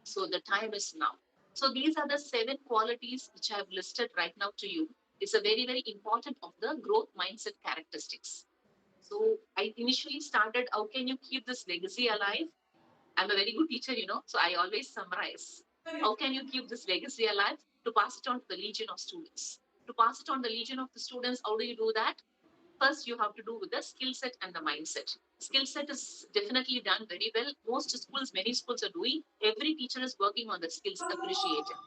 So the time is now. So these are the 7 qualities which I have listed right now to you. It's a very, very important of the growth mindset characteristics. So I initially started, how can you keep this legacy alive? I'm a very good teacher, so I always summarize. How can you keep this legacy alive? To pass it on to the legion of students. To pass it on the legion of the students, how do you do that? First, you have to do with the skill set and the mindset. Skill set is definitely done very well. Most schools, many schools are doing. Every teacher is working on the skills, appreciate it.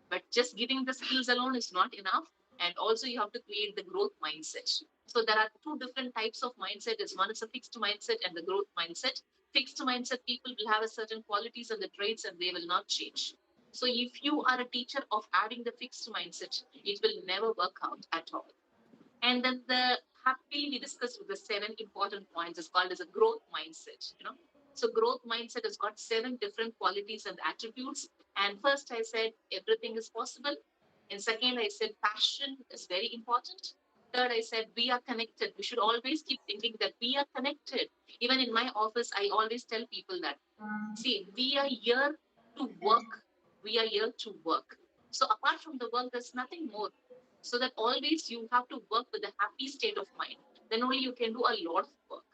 But just giving the skills alone is not enough. And also you have to create the growth mindset. So there are 2 different types of mindset. One is a fixed mindset and the growth mindset. Fixed mindset people will have a certain qualities and the traits and they will not change. So if you are a teacher of adding the fixed mindset, it will never work out at all. And then the happily we discussed with the 7 important points is called as a growth mindset. So growth mindset has got 7 different qualities and attributes. And first I said everything is possible. And second I said passion is very important. Third I said we are connected. We should always keep thinking that we are connected. Even in my office, I always tell people that, see, we are here to work. We are here to work. So apart from the work, there's nothing more. So that always you have to work with a happy state of mind. Then only you can do a lot of work.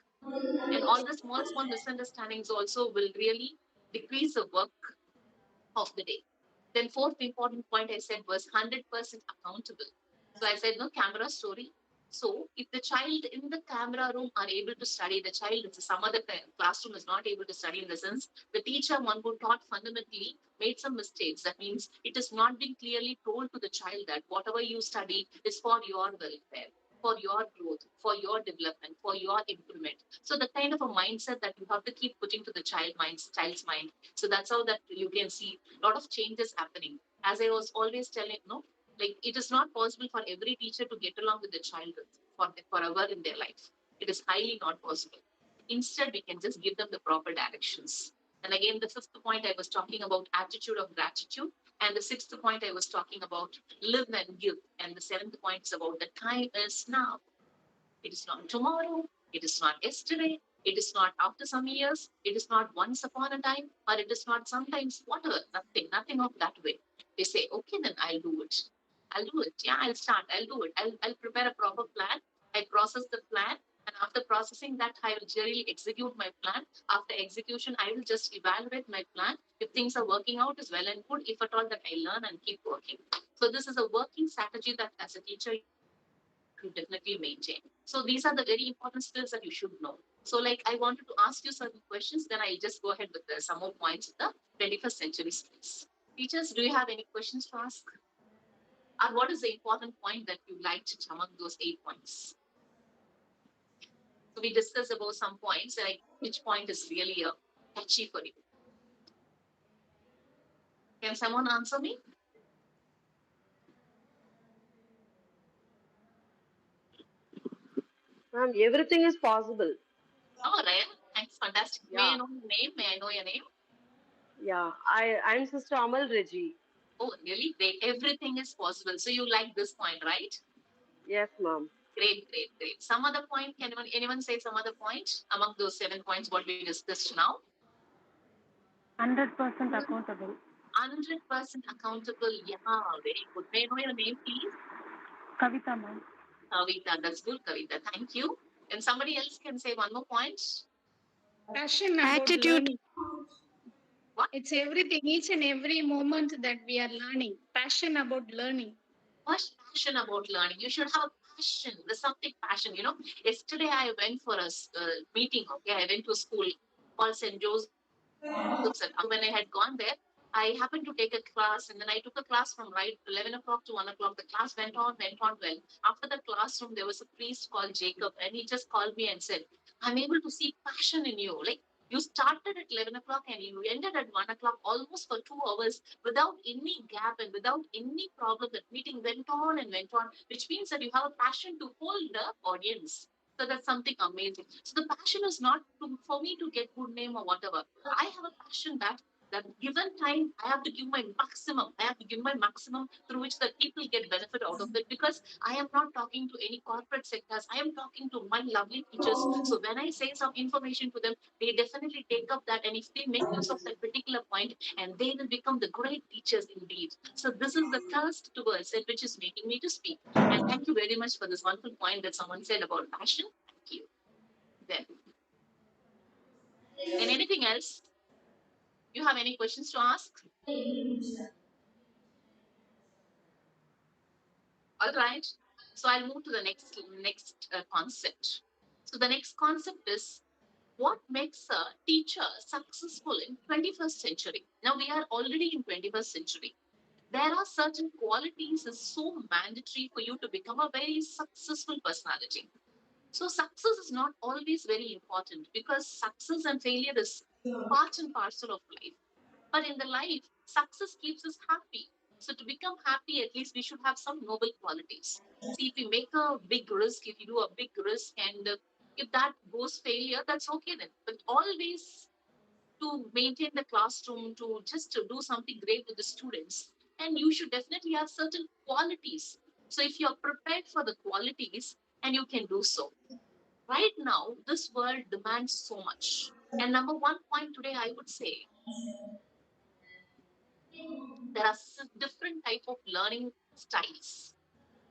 And all the small, small misunderstandings also will really decrease the work of the day. Then fourth important point I said was 100% accountable. So I said, no camera story. So if the child in the camera room are able to study, the child in some other classroom is not able to study, in the sense the teacher, one who taught fundamentally, made some mistakes. That means it is not being clearly told to the child that whatever you study is for your welfare, for your growth, for your development, for your improvement. So the kind of a mindset that you have to keep putting to the child's mind. So that's how that you can see a lot of changes happening. As I was always telling, like it is not possible for every teacher to get along with the child forever in their life. It is highly not possible. Instead, we can just give them the proper directions. And again, the fifth point I was talking about attitude of gratitude. And the sixth point I was talking about live and give. And the seventh point is about the time is now. It is not tomorrow. It is not yesterday. It is not after some years. It is not once upon a time, or it is not sometimes, whatever, nothing of that way. They say, okay, then I'll do it. I'll do it. Yeah, I'll start. I'll do it. I'll prepare a proper plan. I process the plan. And after processing that, I will generally execute my plan. After execution, I will just evaluate my plan. If things are working out, is well and good. If at all, that I learn and keep working. So this is a working strategy that as a teacher, you definitely maintain. So these are the very important skills that you should know. So like I wanted to ask you certain questions, then I just go ahead with some more points of the 21st century skills. Teachers, do you have any questions to ask? Or what is the important point that you liked among those 8 points? So we discussed about some points, like which point is really catchy for you. Can someone answer me? Ma'am, everything is possible. Oh, Raya, thanks, fantastic. May I Yeah. know your name? May I know your name? Yeah. I'm Sister Amal Reggie. Oh, really great. Everything is possible. So you like this point, right? Yes, ma'am. Great, great, great. Some other point? Can anyone say some other point among those 7 points what we discussed now? 100% accountable. 100% accountable. Yeah, very good. May I know your name, please? Kavita, ma'am. Kavita. That's good, Kavita. Thank you. And somebody else can say one more point. Passion about Attitude. learning. What? It's everything, each and every moment that we are learning. Passion about learning. What's passion about learning? You should have a passion. There's something passion. Yesterday I went for a meeting. Okay, I went to a school called St. Joseph's. When I had gone there, I happened to take a class, and then I took a class from right 11 o'clock to 1 o'clock. The class went on well. After the classroom, there was a priest called Jacob, and he just called me and said, I'm able to see passion in you. Like, you started at 11 o'clock and you ended at 1 o'clock almost for 2 hours without any gap and without any problem. That meeting went on and went on, which means that you have a passion to hold the audience. So that's something amazing. So the passion is not for me to get good name or whatever. I have a passion that given time, I have to give my maximum. I have to give my maximum through which the people get benefit out of it, because I am not talking to any corporate sectors. I am talking to my lovely teachers. So when I say some information to them, they definitely take up that, and if they make use of that particular point, and they will become the great teachers indeed. So this is the thirst towards it which is making me to speak. And thank you very much for this wonderful point that someone said about passion. Thank you. Then, and anything else? You have any questions to ask? All right. So I'll move to the next concept. So the next concept is what makes a teacher successful in 21st century. Now we are already in 21st century. There are certain qualities is so mandatory for you to become a very successful personality. So success is not always very important, because success and failure is part and parcel of life. But in the life, success keeps us happy. So to become happy, at least we should have some noble qualities. See, if we make a big risk, if you do a big risk, and if that goes failure, that's okay then. But always to maintain the classroom, to just to do something great with the students, and you should definitely have certain qualities. So if you're prepared for the qualities, and you can do so. Right now, this world demands so much. And number one point today, I would say, there are different type of learning styles.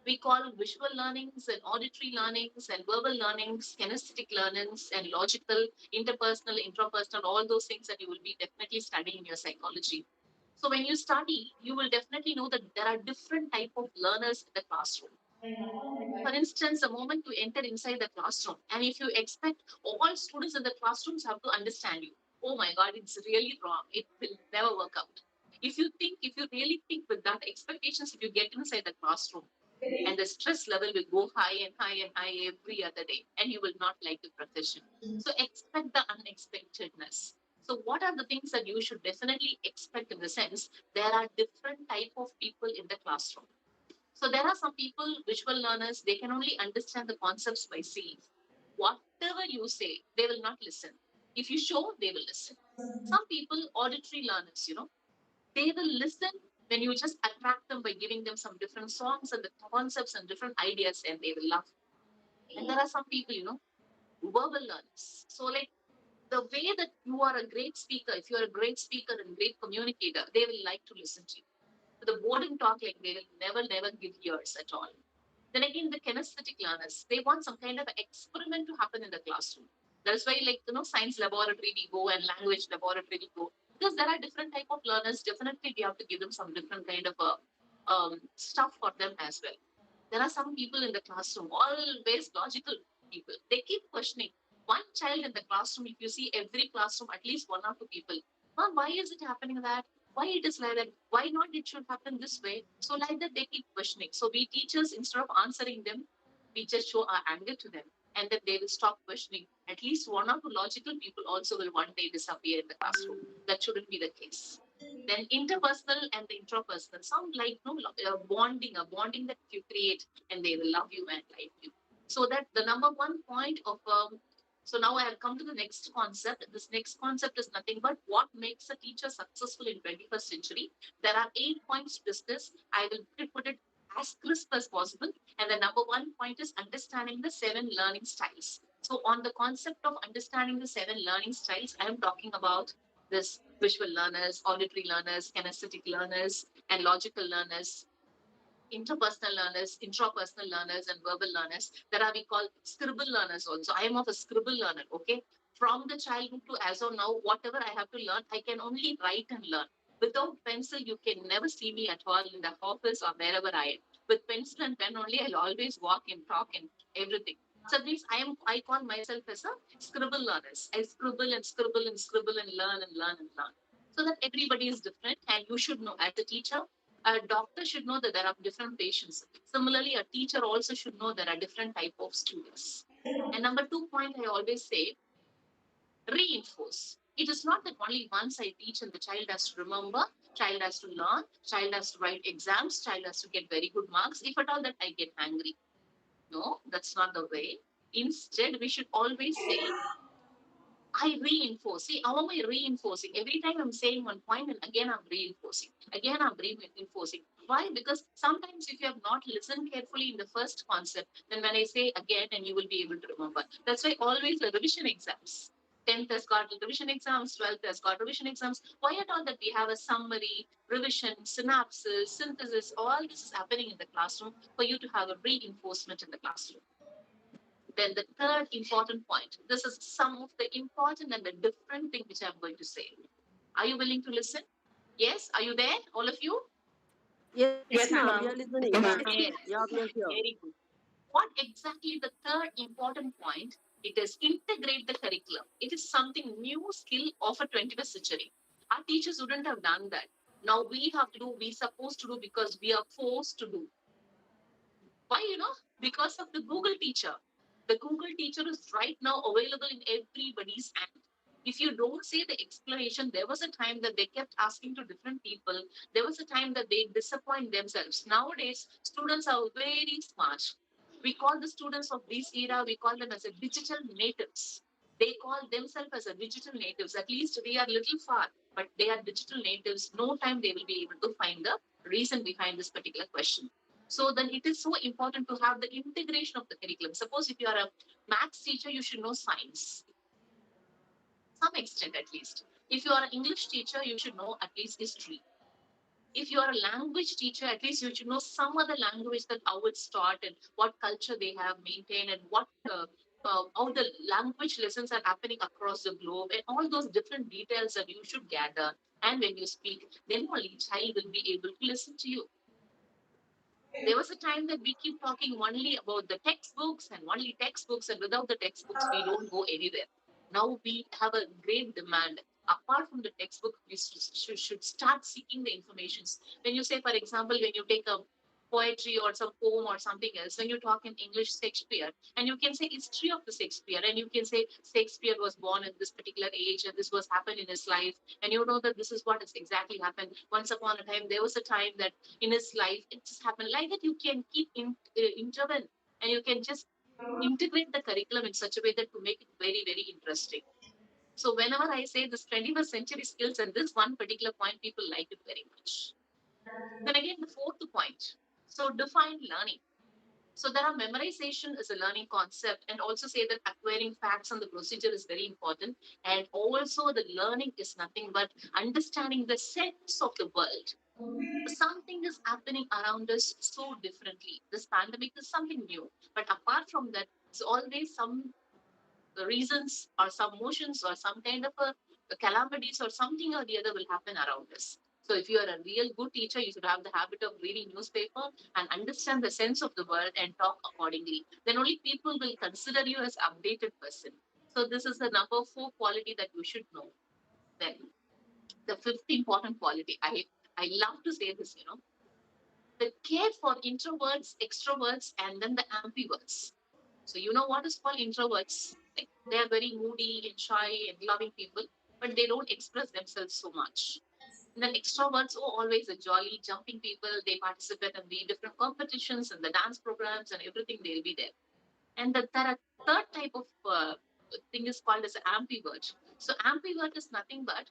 We call visual learnings and auditory learnings and verbal learnings, kinesthetic learnings and logical, interpersonal, intrapersonal, all those things that you will be definitely studying in your psychology. So when you study, you will definitely know that there are different type of learners in the classroom. For instance, the moment you enter inside the classroom, and if you expect all students in the classrooms have to understand you, oh my God, it's really wrong. It will never work out. If you really think with that expectations, if you get inside the classroom, and the stress level will go high and high and high every other day, and you will not like the profession. So expect the unexpectedness. So what are the things that you should definitely expect, in the sense there are different type of people in the classroom. So there are some people, visual learners, they can only understand the concepts by seeing. Whatever you say, they will not listen. If you show, they will listen. Some people, auditory learners, they will listen when you just attract them by giving them some different songs and the concepts and different ideas, and they will love. And there are some people, verbal learners. So like the way that you are a great speaker, if you are a great speaker and great communicator, they will like to listen to you. The boring talk, like they will never give ears at all. Then again, the kinesthetic learners, they want some kind of experiment to happen in the classroom. That's why, like, science laboratory we go and language laboratory we go. Because there are different type of learners, definitely we have to give them some different kind of stuff for them as well. There are some people in the classroom, always logical people. They keep questioning. One child in the classroom, if you see every classroom, at least one or two people, Mom, why is it happening that? Why it is like that? Why not it should happen this way? So like that they keep questioning. So we teachers, instead of answering them, we just show our anger to them. And then they will stop questioning. At least one or two logical people also will one day disappear in the classroom. That shouldn't be the case. Then interpersonal and the intrapersonal sound like no a bonding that you create, and they will love you and like you. So that the number one point of so now I have come to the next concept. This next concept is nothing but what makes a teacher successful in 21st century. There are 8 points to discuss. I will put it as crisp as possible. And the number one point is understanding the 7 learning styles. So on the concept of understanding the 7 learning styles, I am talking about this visual learners, auditory learners, kinesthetic learners, and logical learners, interpersonal learners, intrapersonal learners, and verbal learners. There are we call scribble learners also. I am of a scribble learner, okay? From the childhood to as of now, whatever I have to learn, I can only write and learn. Without pencil, you can never see me at all in the office or wherever I am. With pencil and pen only, I'll always walk and talk and everything. So that means I call myself as a scribble learners. I scribble and scribble and scribble and learn and learn and learn. So that everybody is different, and you should know as a teacher, a doctor should know that there are different patients. Similarly, a teacher also should know there are different type of students. And number 2 point, I always say, reinforce. It is not that only once I teach and the child has to remember, child has to learn, child has to write exams, child has to get very good marks. If at all that I get angry. No, that's not the way. Instead, we should always say, I reinforce. See, how am I reinforcing? Every time I'm saying one point and again I'm reinforcing. Again I'm reinforcing. Why? Because sometimes if you have not listened carefully in the first concept, then when I say again and you will be able to remember. That's why always the revision exams. 10th has got revision exams, 12th has got revision exams. Why at all that we have a summary, revision, synopsis, synthesis, all this is happening in the classroom for you to have a reinforcement in the classroom. Then the third important point. This is some of the important and the different thing which I'm going to say. Are you willing to listen? Yes. Are you there, all of you? Yes, ma'am. ma'am. We are listening. Yes. Yeah, we are here. Very good. What exactly the third important point? It is integrate the curriculum. It is something new skill of a 21st century. Our teachers wouldn't have done that. Now we have to do, we supposed to do because we are forced to do. Why, Because of the Google teacher. The Google teacher is right now available in everybody's hand. If you don't say the explanation, there was a time that they kept asking to different people. There was a time that they disappoint themselves. Nowadays, students are very smart. We call the students of this era, we call them as a digital natives. They call themselves as a digital natives. At least we are little far, but they are digital natives. No time they will be able to find the reason behind this particular question. So then it is so important to have the integration of the curriculum. Suppose if you are a maths teacher, you should know science, some extent at least. If you are an English teacher, you should know at least history. If you are a language teacher, at least you should know some other language, that how it's taught and what culture they have maintained and what how the language lessons are happening across the globe and all those different details that you should gather. And when you speak, then only child will be able to listen to you. There was a time that we keep talking only about the textbooks and only textbooks, and without the textbooks, we don't go anywhere. Now we have a great demand. Apart from the textbook, we should start seeking the informations. When you say, for example, when you take a poetry or some poem or something else, when you talk in English, Shakespeare, and you can say history of the Shakespeare, and you can say Shakespeare was born in this particular age, and this was happened in his life, and you know that this is what has exactly happened. Once upon a time, there was a time that in his life it just happened like that. You can keep intervene, and you can just integrate the curriculum in such a way that to make it very very interesting. So whenever I say this 21st century skills and this one particular point, people like it very much. Then again, the fourth point. So define learning. So there are memorization is a learning concept, and also say that acquiring facts on the procedure is very important. And also the learning is nothing but understanding the sense of the world. Something is happening around us so differently. This pandemic is something new. But apart from that, it's always some reasons or some motions or some kind of a calamities or something or the other will happen around us. So if you are a real good teacher, you should have the habit of reading newspaper and understand the sense of the world and talk accordingly. Then only people will consider you as updated person. So this is the number 4 quality that you should know. Then the fifth important quality. I love to say this, the care for introverts, extroverts, and then the ambiverts. So you know what is called introverts? Like they are very moody and shy and loving people, but they don't express themselves so much. And then extroverts are always a jolly, jumping people. They participate in the different competitions and the dance programs and everything. They'll be there. And there are third type of thing is called as ambivert. So ambivert is nothing but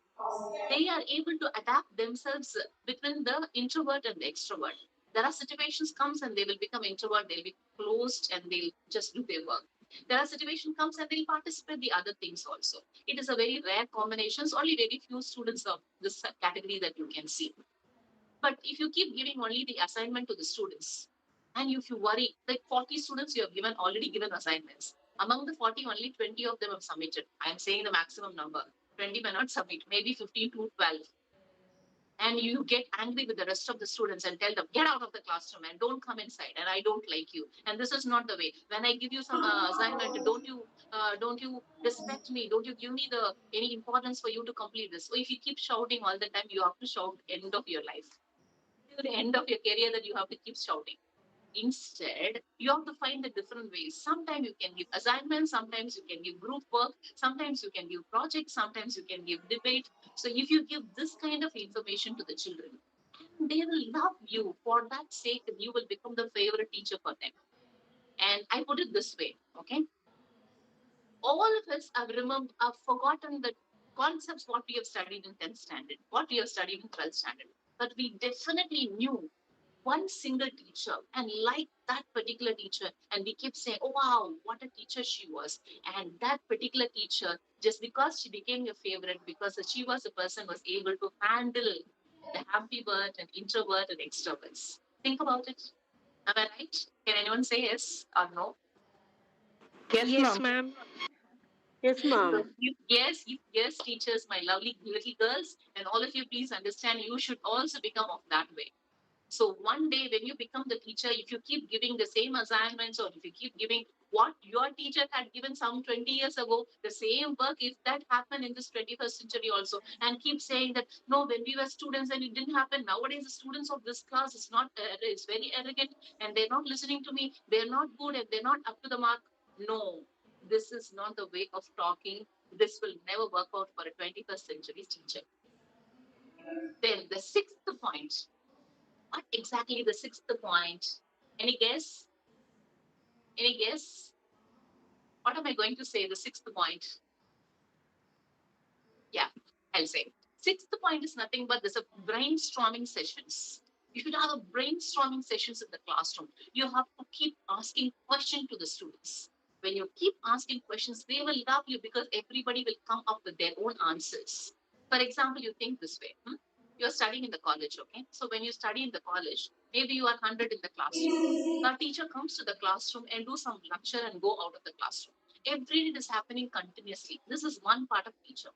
they are able to adapt themselves between the introvert and the extrovert. There are situations comes and they will become introvert, they'll be closed and they'll just do their work. There are situation comes and they'll participate the other things also. It is a very rare combinations. Only very few students of this category that you can see. But if you keep giving only the assignment to the students, and if you worry, like 40 students you have already given assignments. Among the 40, only 20 of them have submitted. I am saying the maximum number. 20 may not submit, maybe 15 to 12. And you get angry with the rest of the students and tell them, get out of the classroom and don't come inside. And I don't like you. And this is not the way. When I give you some assignment, don't you respect me? Don't you give me any importance for you to complete this? So if you keep shouting all the time, you have to shout end of your life. To the end of your career that you have to keep shouting. Instead, you have to find the different ways. Sometimes you can give assignments, sometimes you can give group work, sometimes you can give projects, sometimes you can give debate. So if you give this kind of information to the children, they will love you. For that sake, you will become the favorite teacher for them. And I put it this way, okay? All of us have forgotten the concepts what we have studied in 10th standard, what we have studied in 12th standard. But we definitely knew one single teacher and like that particular teacher, and we keep saying, oh wow, what a teacher she was. And that particular teacher, just because she became your favorite, because she was a person who was able to handle the ambivert and introvert and extroverts. Think about it. Am I right? Can anyone say yes or no? Yes, ma'am. Yes, ma'am. Yes, teachers, my lovely little girls, and all of you, please understand, you should also become of that way. So one day when you become the teacher, if you keep giving the same assignments or if you keep giving what your teacher had given some 20 years ago, the same work, if that happened in this 21st century also, and keep saying that, no, when we were students and it didn't happen. Nowadays, the students of this class is not, it's very arrogant and they're not listening to me. They're not good and they're not up to the mark. No, this is not the way of talking. This will never work out for a 21st century teacher. Then the sixth point. What exactly the sixth point? Any guess? Any guess? What am I going to say? The sixth point. Yeah, I'll say. Sixth point is nothing but there's a brainstorming sessions. You should have a brainstorming sessions in the classroom. You have to keep asking questions to the students. When you keep asking questions, they will love you because everybody will come up with their own answers. For example, you think this way. You're studying in the college, okay? So when you study in the college, maybe you are 100 in the classroom. A teacher comes to the classroom and do some lecture and go out of the classroom. Every day is happening continuously. This is one part of teacher.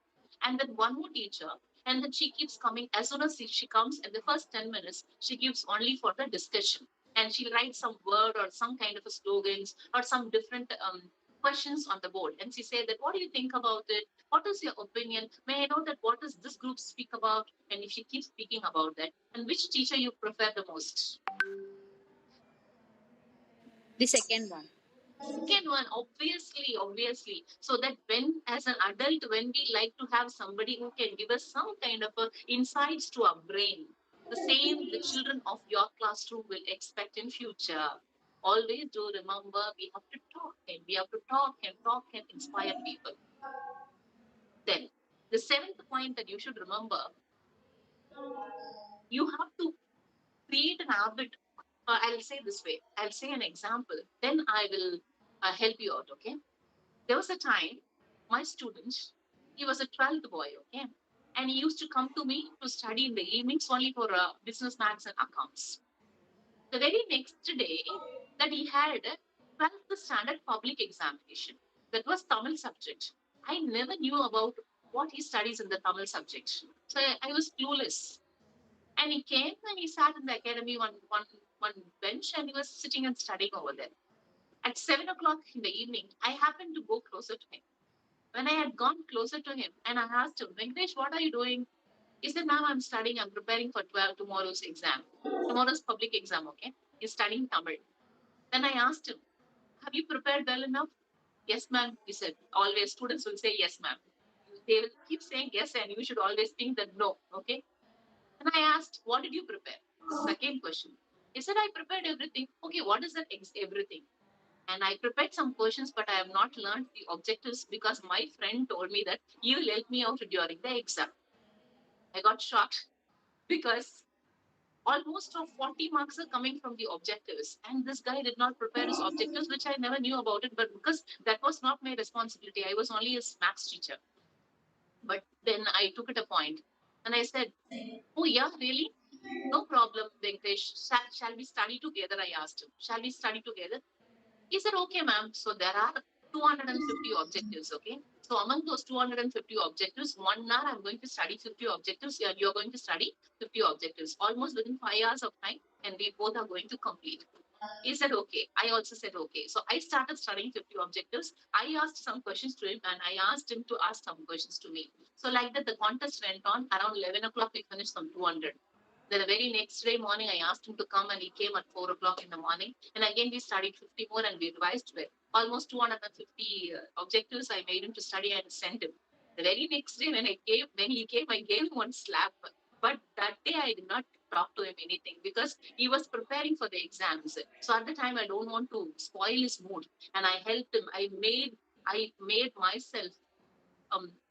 And then one more teacher, and then she keeps coming. As soon as she comes, in the first 10 minutes, she gives only for the discussion. And she writes some word or some kind of a slogans or some different questions on the board. And she said that, what do you think about it? What is your opinion? May I know that what does this group speak about? And if she keeps speaking about that, and which teacher you prefer the most? The second one. Second one, obviously. So that when, as an adult, when we like to have somebody who can give us some kind of insights to our brain, the same the children of your classroom will expect in future. Always do remember, we have to talk and we have to talk and inspire people. Then, the seventh point that you should remember, you have to create an habit. I'll say this way. I'll say an example. Then I will help you out. Okay. There was a time, my student, he was a 12th boy. Okay. And he used to come to me to study in the evenings only for business, maths, and accounts. The very next day that he had a 12th standard public examination. That was Tamil subject. I never knew about what he studies in the Tamil subject. So I was clueless. And he came and he sat in the academy one bench and he was sitting and studying over there. At 7 o'clock in the evening, I happened to go closer to him. When I had gone closer to him and I asked him, Venkatesh, what are you doing? He said, ma'am, I'm studying, I'm preparing for tomorrow's exam. Tomorrow's public exam, okay? He's studying Tamil. Then I asked him, have you prepared well enough? Yes, ma'am, he said. Always students will say yes, ma'am. They will keep saying yes, and you should always think that no, okay? And I asked, what did you prepare? Second question. He said, I prepared everything. Okay, what is that everything? And I prepared some questions, but I have not learned the objectives because my friend told me that you will help me out during the exam. I got shocked because almost of 40 marks are coming from the objectives. And this guy did not prepare his objectives, which I never knew about it, but because that was not my responsibility. I was only his maths teacher. But then I took it a point and I said, oh, yeah, really? No problem, Venkatesh. Shall we study together? I asked him. Shall we study together? He said, okay, ma'am. So there are 250 objectives, okay? So among those 250 objectives, 1 hour I'm going to study 50 objectives. You're going to study 50 objectives, almost within 5 hours of time, and we both are going to complete. He said, okay. I also said, okay. So I started studying 50 objectives. I asked some questions to him, and I asked him to ask some questions to me. So like that, the contest went on. Around 11 o'clock, we finished some 200. Then the very next day morning, I asked him to come, and he came at 4 o'clock in the morning. And again, we studied 50 more, and we revised well. Almost 250 objectives I made him to study and sent him. The very next day, when he came, I gave him one slap. But that day, I did not talk to him anything because he was preparing for the exams. So at the time, I don't want to spoil his mood, and I helped him. I made myself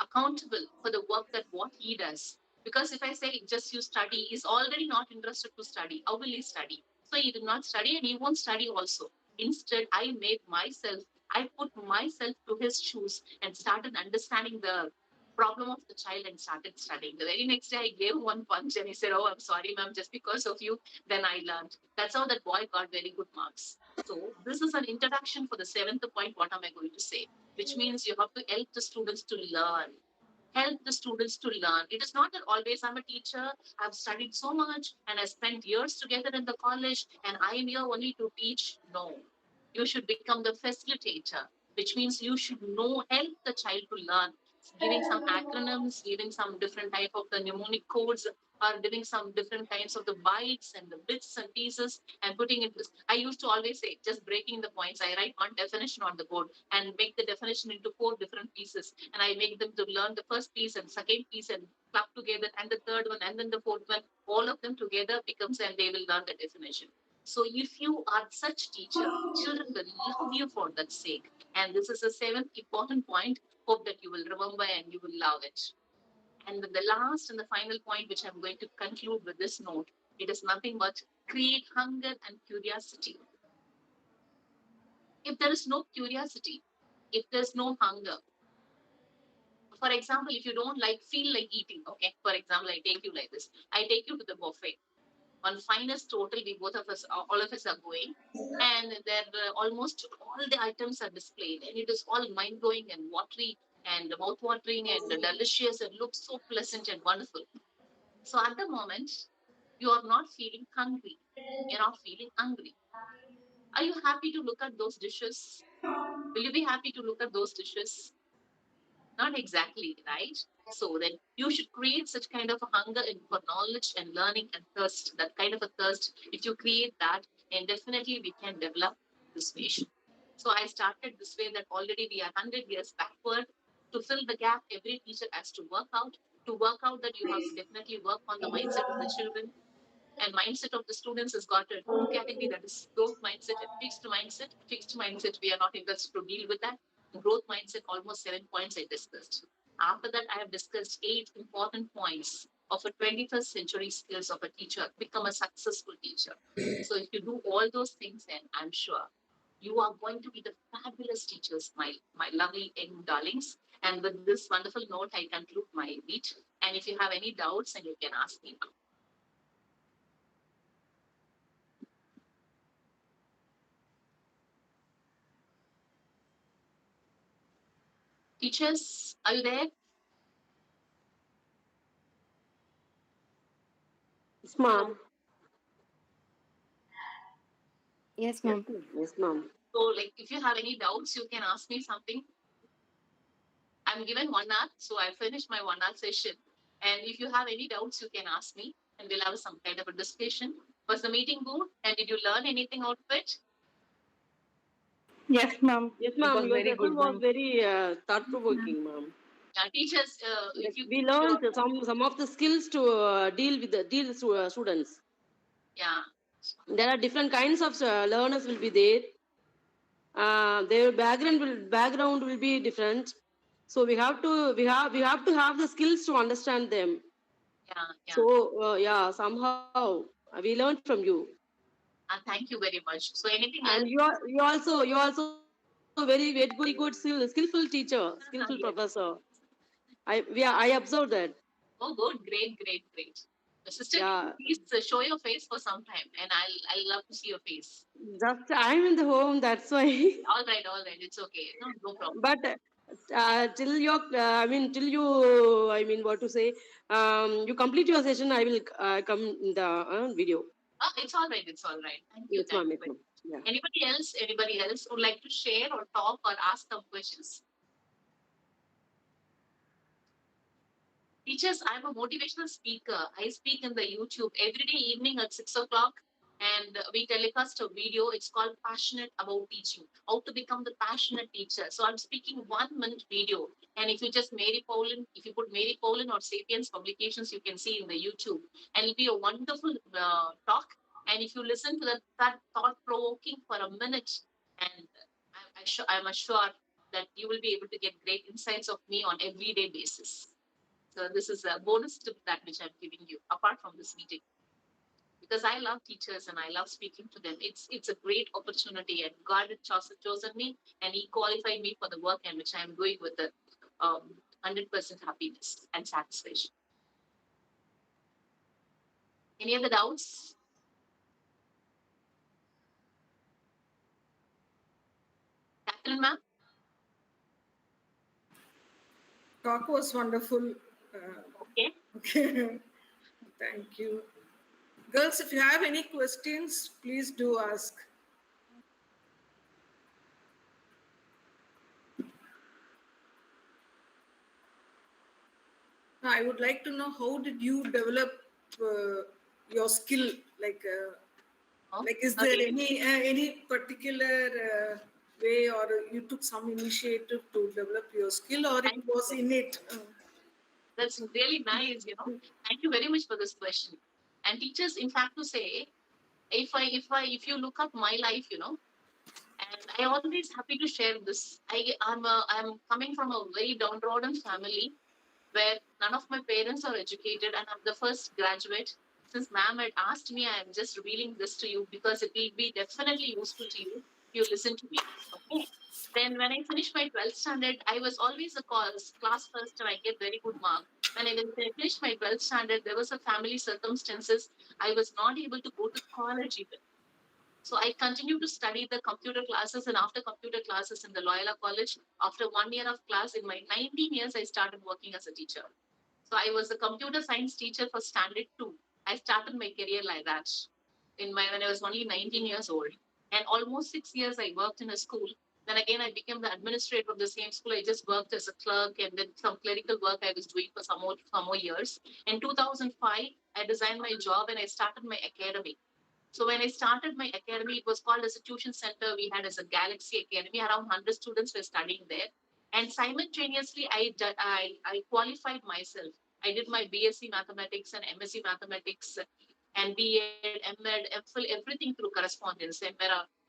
accountable for the work that what he does. Because if I say just you study, he's already not interested to study. How will he study? So he did not study and he won't study also. Instead, I put myself to his shoes and started understanding the problem of the child and started studying. The very next day, I gave one punch and he said, oh, I'm sorry, ma'am, just because of you, then I learned. That's how that boy got very good marks. So this is an introduction for the seventh point. What am I going to say? Which means you have to help the students to learn. Help the students to learn. It is not that always I'm a teacher, I've studied so much and I spent years together in the college and I am here only to teach. No. You should become the facilitator, which means you should help the child to learn. Giving some acronyms, giving some different type of the mnemonic codes, or giving some different kinds of the bytes and the bits and pieces and putting it. I used to always say, just breaking the points. I write one definition on the board and make the definition into 4 different pieces. And I make them to learn the first piece and second piece and club together and the third one and then the fourth one. All of them together becomes and they will learn the definition. So if you are such teacher, children will love you for that sake. And this is the 7th important point. Hope that you will remember and you will love it. And the last and the final point, which I'm going to conclude with this note, it is nothing but create hunger and curiosity. If there is no curiosity, if there's no hunger, for example, if you don't feel like eating, okay, for example, I take you like this. I take you to the buffet. On finest total, all of us are going, and there almost all the items are displayed, and it is all mind-blowing and watery and mouth-watering and delicious and looks so pleasant and wonderful. So at the moment, you are not feeling hungry. You're not feeling hungry. Are you happy to look at those dishes? Will you be happy to look at those dishes? Not exactly, right? So then you should create such kind of a hunger for knowledge and learning and thirst, that kind of a thirst. If you create that, and definitely we can develop this nation. So I started this way that already we are 100 years backward. To fill the gap, every teacher has to work out. To work out that you have to definitely work on the mindset of the children. And mindset of the students has got a 2 category, that is growth mindset and fixed mindset. Fixed mindset, we are not interested to deal with that. Growth mindset, almost 7 points I discussed. After that, I have discussed 8 important points of a 21st century skills of a teacher, become a successful teacher. So if you do all those things, then I'm sure you are going to be the fabulous teachers, my lovely young darlings. And with this wonderful note, I conclude my meet. And if you have any doubts, then you can ask me now. Teachers, are you there? Yes, ma'am. Yes, ma'am. Yes, ma'am. So, if you have any doubts, you can ask me something. I'm given 1 hour, so I finished my 1 hour session. And if you have any doubts, you can ask me and we'll have some kind of a discussion. Was the meeting good? And did you learn anything out of it? Yes, ma'am. Yes, It ma'am. was Your very session good, was ma'am. very thought-provoking, ma'am. Teachers, Like, if you we keep learned your, some of the skills to deal with students. yeah, There are different kinds of learners will be there. Their background will be different. So we have to have the skills to understand them. yeah. So yeah, somehow we learned from you, Thank you very much. So anything else? and you also very good skillful teacher, skillful Yes. professor. I observed that. Oh, good, great, great, great. Sister, can Yeah, you please show your face for some time, and I'll love to see your face. just I'm in the home, that's why. All right, it's okay. No, no problem. But till your till you what to say, you complete your session, I will come in the video. It's all right. It's all right. Thank you. Yes, Thank ma'am. you Yes, very ma'am. much. Yeah. Anybody else? Anybody else would like to share or talk or ask some questions? Teachers, I'm a motivational speaker. I speak in the YouTube every day evening at 6 o'clock, and we telecast a video. It's called Passionate About Teaching, how to become the passionate teacher. So I'm speaking 1 minute video. And if you just Mary Polin, if you put Mary Polin or Sapiens Publications, you can see in the YouTube. And it'll be a wonderful talk. And if you listen to that thought provoking for a minute, and I'm assured that you will be able to get great insights of me on everyday basis. So this is a bonus tip that which I'm giving you apart from this meeting, because I love teachers and I love speaking to them. It's a great opportunity, and God had chosen me and He qualified me for the work and which I'm doing with the 100% happiness and satisfaction. Any other doubts? Catherine, ma'am? Talk was wonderful. Okay. Okay. Thank you. Girls, if you have any questions, please do ask. I would like to know, how did you develop your skill? Like, is there any particular way, or you took some initiative to develop your skill, or it was innate? That's really nice, Thank you very much for this question. And teachers, in fact, to say, if you look up my life, and I always happy to share this. I'm coming from a very downtrodden family where none of my parents are educated, and I'm the first graduate. Since ma'am had asked me, I am just revealing this to you because it will be definitely useful to you if you listen to me. Okay. Then when I finished my 12th standard, I was always a class first and I get very good mark. When I finished my 12th standard, there was a family circumstances. I was not able to go to college even. So I continued to study the computer classes, and after computer classes in the Loyola College, after 1 year of class, in my 19 years, I started working as a teacher. So I was a computer science teacher for standard 2. I started my career like that when I was only 19 years old. And almost 6 years I worked in a school. Then again, I became the administrator of the same school. I just worked as a clerk, and then some clerical work I was doing for some more years. In 2005, I resigned my job and I started my academy. So when I started my academy, it was called as a tuition center. We had as a Galaxy Academy. Around 100 students were studying there. And simultaneously, I qualified myself. I did my BSc Mathematics and MSc Mathematics and B.Ed, M.Ed, MPhil, everything through correspondence. And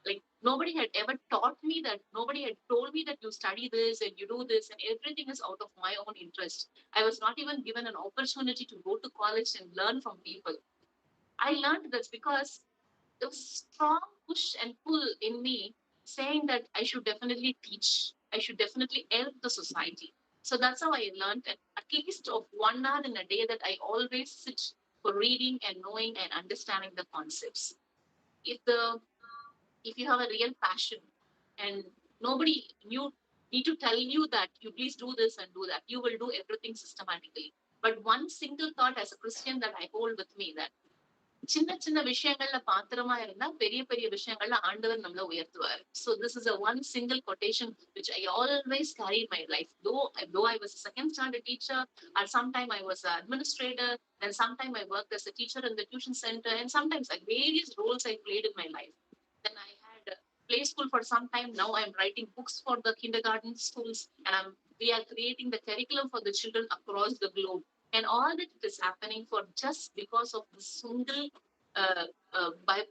like nobody had ever taught me that. Nobody had told me that you study this and you do this, and everything is out of my own interest. I was not even given an opportunity to go to college and learn from people. I learned this because there was strong push and pull in me saying that I should definitely teach. I should definitely help the society. So that's how I learned at least of 1 hour in a day that I always sit for reading and knowing and understanding the concepts. If the if you have a real passion and nobody need to tell you that you please do this and do that, you will do everything systematically. But one single thought as a Christian that I hold with me, that சின்ன சின்ன விஷயங்கள்ல பாத்திரமா இருந்தா பெரிய பெரிய விஷயங்கள்ல ஆண்டவர் நம்மள உயர்த்துவார். So this is a one single quotation which I always carry in my life. Though I was a second standard teacher, and sometime I was an administrator, and sometime I worked as a teacher in the tuition center, and sometimes like various roles I played in my life. Then I had a play school for some time. Now I'm writing books for the kindergarten schools, and we are creating the curriculum for the children across the globe. And all that is happening for just because of the single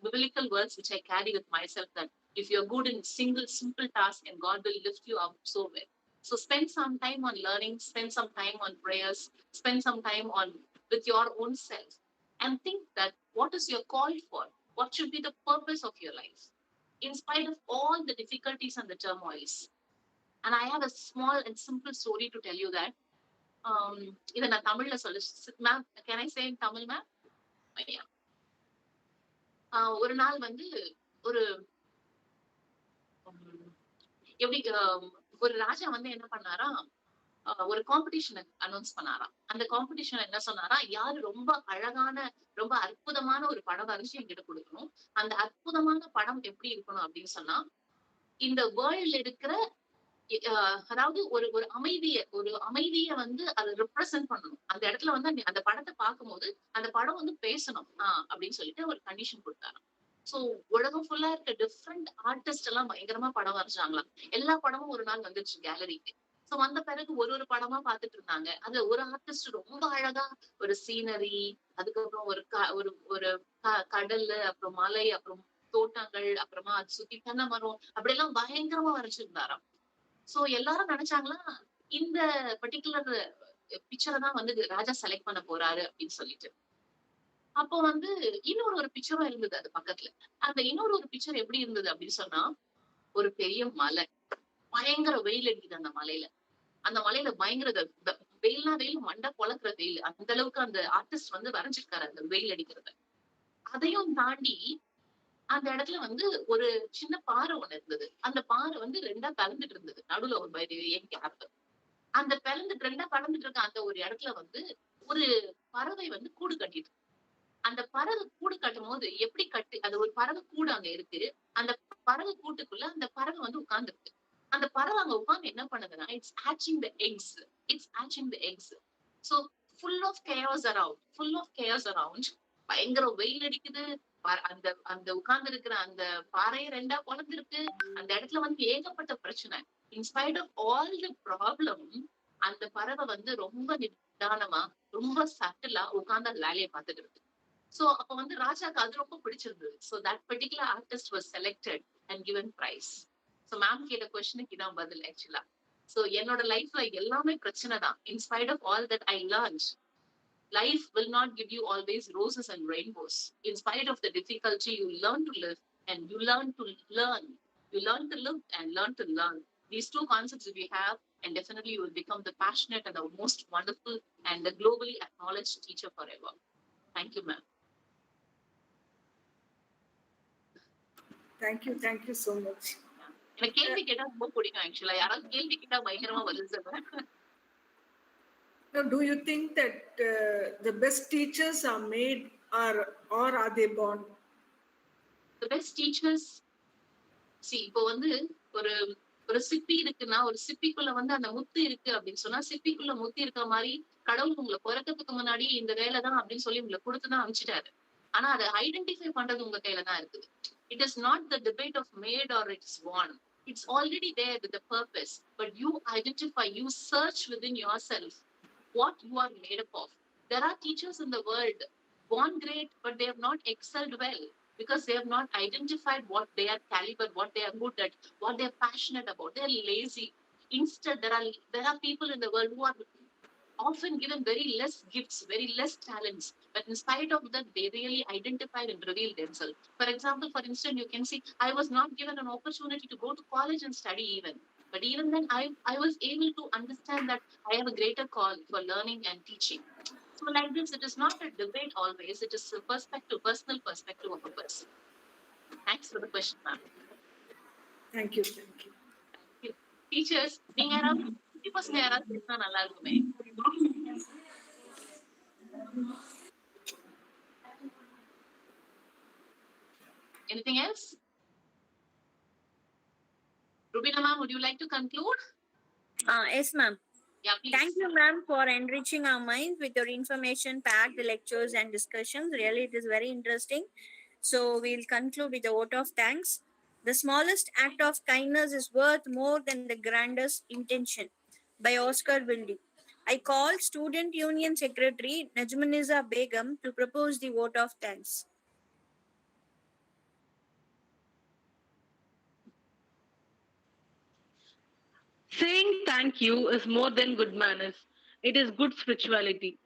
biblical words which I carry with myself, that if you're good in single simple task, and God will lift you up so well. So spend some time on learning, spend some time on prayers, spend some time on with your own self, and think that what is your call for? What should be the purpose of your life? In spite of all the difficulties and the turmoils. And I have a small and simple story to tell you that. இதை நான் தமிழ்ல சொல்லு ma'am. Can I say in Tamil ma'am? ஒரு நாள் வந்து ஒரு எப்படி ஒரு ராஜா வந்து என்ன பண்ணாரா, ஒரு காம்படிஷன் அனௌன்ஸ் பண்ணாராம். அந்த காம்படிஷன் என்ன சொன்னாரா, யாரு ரொம்ப அழகான ரொம்ப அற்புதமான ஒரு படம் வரைஞ்சு என்கிட்ட கொடுக்கணும். அந்த அற்புதமான படம் எப்படி இருக்கணும் அப்படின்னு சொன்னா, இந்த வேர்ல்ட்ல இருக்கிற அதாவது ஒரு ஒரு அமைதிய வந்து அதை ரெப்ரசென்ட் பண்ணணும். அந்த இடத்துல வந்து அந்த படத்தை பார்க்கும்போது அந்த படம் வந்து பேசணும் அப்படின்னு சொல்லிட்டு ஒரு கண்டிஷன் கொடுத்தாராம். சோ உலகம் ஃபுல்லா இருக்க டிஃப்ரெண்ட் ஆர்டிஸ்ட் எல்லாம் பயங்கரமா படம் வரைஞ்சாங்களாம். எல்லா படமும் ஒரு நாள் வந்துருச்சு கேலரிக்கு. சோ வந்த பிறகு ஒரு படமா பாத்துட்டு இருந்தாங்க. அதுல ஒரு ஆர்டிஸ்ட் ரொம்ப அழகா ஒரு சீனரி, அதுக்கப்புறம் ஒரு கடல், அப்புறம் மலை, அப்புறம் தோட்டங்கள், அப்புறமா அது சுத்தி தென்னை மரம், அப்படி எல்லாம் பயங்கரமா வரைஞ்சிருந்தாராம். சோ எல்லாரும் நினைச்சாங்களா, இந்த பர்டிகுலர் பிக்சரை தான் வந்து ராஜா செலக்ட் பண்ண போறாரு அப்படின்னு சொல்லிட்டு. அப்போ வந்து இன்னொரு பிக்சரும் இருந்தது அது பக்கத்துல. அந்த இன்னொரு பிக்சர் எப்படி இருந்தது அப்படின்னு சொன்னா, ஒரு பெரிய மலை, பயங்கர வெயில் அடிக்குது அந்த மலையில. அந்த மலையில பயங்கர வெயில்னா வெயில், மண்டை பொழக்கிற வெயில். அந்த அளவுக்கு அந்த ஆர்டிஸ்ட் வந்து வரைஞ்சிருக்காரு அந்த வெயில் அடிக்கிறத. அதையும் தாண்டி அந்த இடத்துல வந்து ஒரு சின்ன பாறை ஒண்ணு இருந்தது. அந்த பாறை வந்து ரெண்டா கலந்துட்டு இருந்தது. நடுவுல ஒரு கேப். அந்த ரெண்டா கலந்துட்டு இருக்க அந்த ஒரு இடத்துல வந்து ஒரு பறவை வந்து கூடு கட்டிட்டு. அந்த பறவை கூடு கட்டும் போது எப்படி அது ஒரு பறவை கூடு அங்க இருக்கு. அந்த பறவை கூட்டுக்குள்ள அந்த பறவை வந்து உட்கார்ந்துருக்கு. அந்த பறவை அங்க உட்கார்ந்து என்ன பண்ணுதுன்னா, it's hatching the eggs. So full of chaos around. பயங்கர வெயில் அடிக்குது. அந்த உட்கார்ந்து இருக்கிற அந்த பாறையை ரெண்டா பொழந்திருக்கு. அந்த இடத்துல வந்து ஏகப்பட்ட பிரச்சனை. In spite of all the problem, அந்த பறவை வந்து ரொம்ப நிதானமா, ரொம்ப சட்டிலா உட்கார்ந்து அந்த வேலையை பார்த்துட்டு இருக்கு. சோ அப்ப வந்து ராஜாக்கு அது ரொம்ப பிடிச்சிருந்தது. So that particular artist was selected and given prize. So ma'am கேட்ட கொஸ்டினுக்கு இதான் பதில் ஆக்சுவலா. சோ என்னோட லைஃப்ல எல்லாமே பிரச்சனை தான். In spite of all that I learnt, life will not give you always roses and rainbows. In spite of the difficulty, you learn to live and you learn to learn. You learn to live and learn to learn. These two concepts we have, and definitely you will become the passionate and the most wonderful and the globally acknowledged teacher forever. Thank you, ma'am. Thank you so much. எனக்கு கேள்வி கேட்டா ரொம்ப பிடிக்கும் ஆக்சுவலா. யாராவது கேள்வி கேட்டா பயங்கரமா பதில் சொல்லுவேன். Now, do you think that the best teachers are made or are they born? The best teachers, see, இப்போ வந்து ஒரு சிப்பி இருக்குன்னா, ஒரு சிப்பிக்குள்ள வந்து அந்த முத்து இருக்கு அப்படின்னு சொன்னா, சிப்பிக்குள்ள முத்து இருக்கிற மாதிரி கடவுள் உங்களை பிறக்கிறதுக்கு முன்னாடி இந்த வேலை தான் அப்படின்னு சொல்லி உங்களை கொடுத்துதான் அனுப்பிச்சிட்டாரு. ஆனா அதை ஐடென்டிஃபை பண்றது உங்க கையில தான் இருக்குது. It is not the debate of made or it's born. It's already there with a purpose. But you identify, you search within yourself what you are made up of. There are teachers in the world born great, but they have not excelled well because they have not identified what they are caliber, what they are good at, what they are passionate about. They are lazy. Instead, there are people in the world who are often given very less gifts, very less talents, but in spite of that, they really identified and revealed themselves. For example, for instance, you can see, I was not given an opportunity to go to college and study even. But even then, I was able to understand that I have a greater call for learning and teaching. So like this, it is not a debate always. It is a personal perspective of a person. Thanks for the question, ma'am. Thank you. Teachers, நீங்க யாராவது 50% யாராவது பேசினா நல்லா இருக்குமே. Anything else? Rubina ma'am, would you like to conclude? Yes, ma'am. Yeah, please. Thank you, ma'am, for enriching our minds with your information-packed lectures and discussions. Really, it is very interesting. So we'll conclude with a vote of thanks. The smallest act of kindness is worth more than the grandest intention, by Oscar Wilde. I call Student Union Secretary Najmuniza Begum to propose the vote of thanks. Saying thank you is more than good manners. It is good spirituality.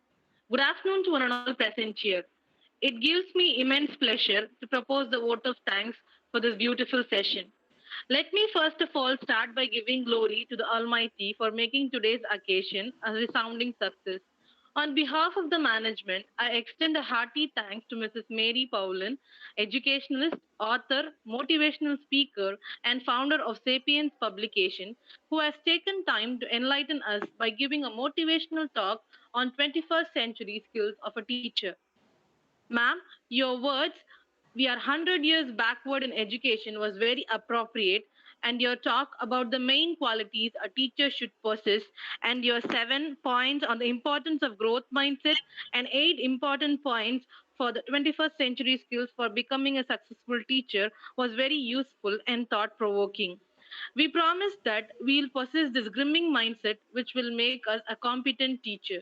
Good afternoon to one and all present here. It gives me immense pleasure to propose the vote of thanks for this beautiful session. Let me first of all start by giving glory to the Almighty for making today's occasion a resounding success. On behalf of the management, I extend a hearty thanks to Mrs. Mary Powlin, educationalist, author, motivational speaker, and founder of Sapiens Publication, who has taken time to enlighten us by giving a motivational talk on 21st century skills of a teacher. Ma'am, your words, we are 100 years backward in education, was very appropriate, and your talk about the main qualities a teacher should possess, and your 7 points on the importance of growth mindset, and 8 important points for the 21st century skills for becoming a successful teacher was very useful and thought provoking. We promise that we'll possess this grimming mindset which will make us a competent teacher.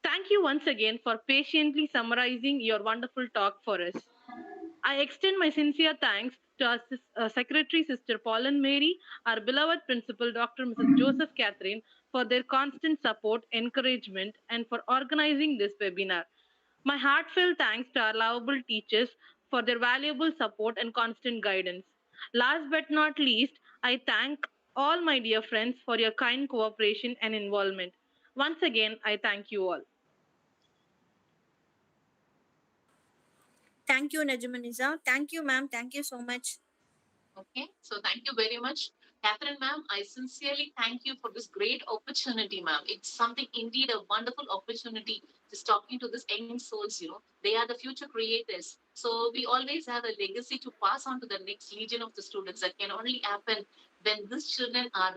Thank you once again for patiently summarizing your wonderful talk for us. I extend my sincere thanks to our Secretary Sister Pauline Mary, our beloved Principal Dr. Mrs. Joseph Catherine for their constant support, encouragement, and for organizing this webinar. My heartfelt thanks to our lovable teachers for their valuable support and constant guidance. Last but not least, I thank all my dear friends for your kind cooperation and involvement. Once again, I thank you all. Thank you, Najmuniza. Thank you, ma'am. Thank you so much. Okay, so thank you very much. Catherine, ma'am, I sincerely thank you for this great opportunity, ma'am. It's something indeed a wonderful opportunity just talking to these young souls, They are the future creators. So we always have a legacy to pass on to the next legion of the students. That can only happen when these children are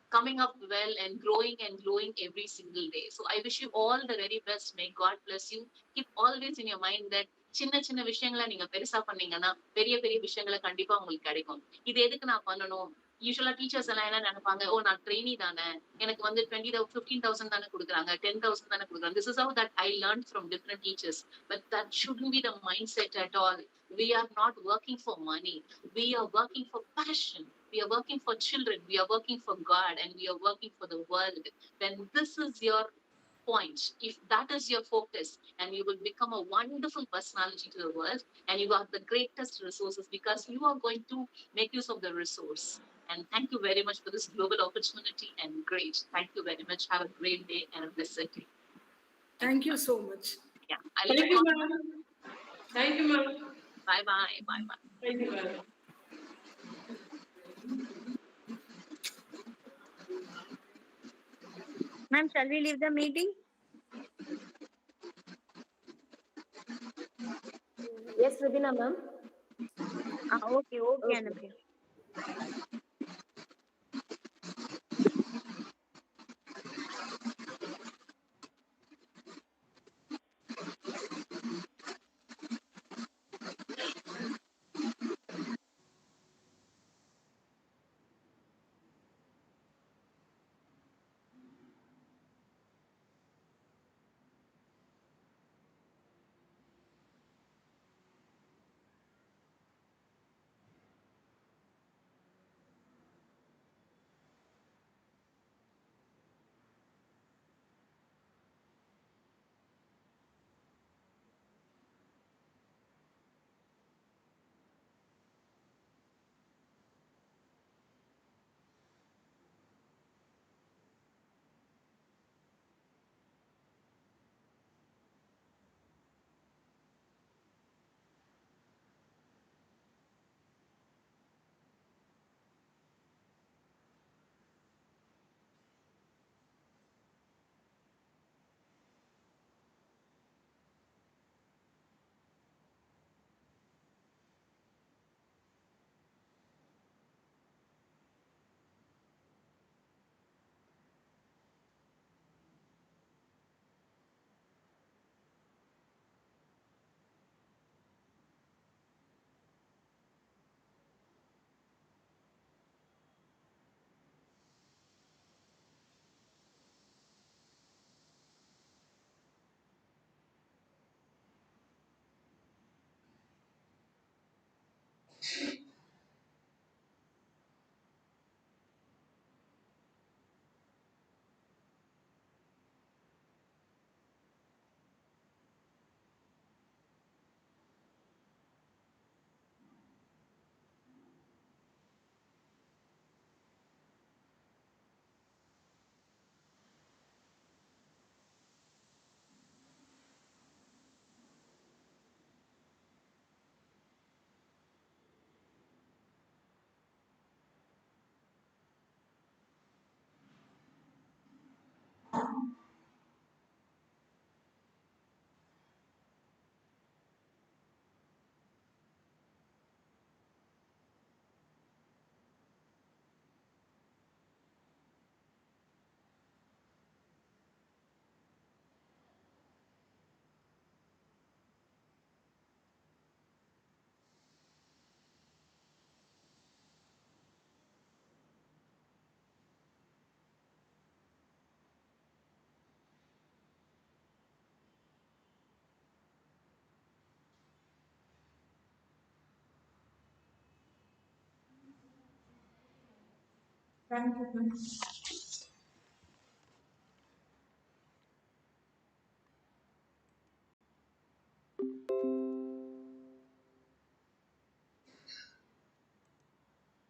coming up well and growing and glowing every single day. So I wish you all the very best. May God bless you. Keep always in your mind that சின்ன சின்ன விஷயங்களை நீங்க பெருசா பண்ணீங்கன்னா பெரிய பெரிய விஷயங்களை கண்டிப்பா உங்களுக்கு கிடைக்கும். இது எதுக்கு நான் பண்ணணும்? யூஸ்வலா டீச்சர்ஸ் எல்லாம் என்ன நினைப்பாங்க, ஓ நான் ட்ரெயினி தானே, எனக்கு வந்து 15,000 தானே கொடுக்குறாங்க, 10,000 தானே கொடுக்குறாங்க. This is how that I learned from different teachers. But that shouldn't be the mindset at all. We are not working for money. We are working for passion. We are working for children. We are working for God, and we are working for the world. When this is your point, if that is your focus, and you will become a wonderful personality to the world, and you have the greatest resources because you are going to make use of the resource. And thank you very much for this global opportunity, and great. Thank you very much. Have a great day and a blessed day. Thank you so much. Yeah. Thank you, ma'am. Thank you, ma'am. Bye bye. Bye bye. Thank you, ma'am. Ma'am, shall we leave the meeting? Yes, Rubina ma'am. Okay, Anupriya. Thank you.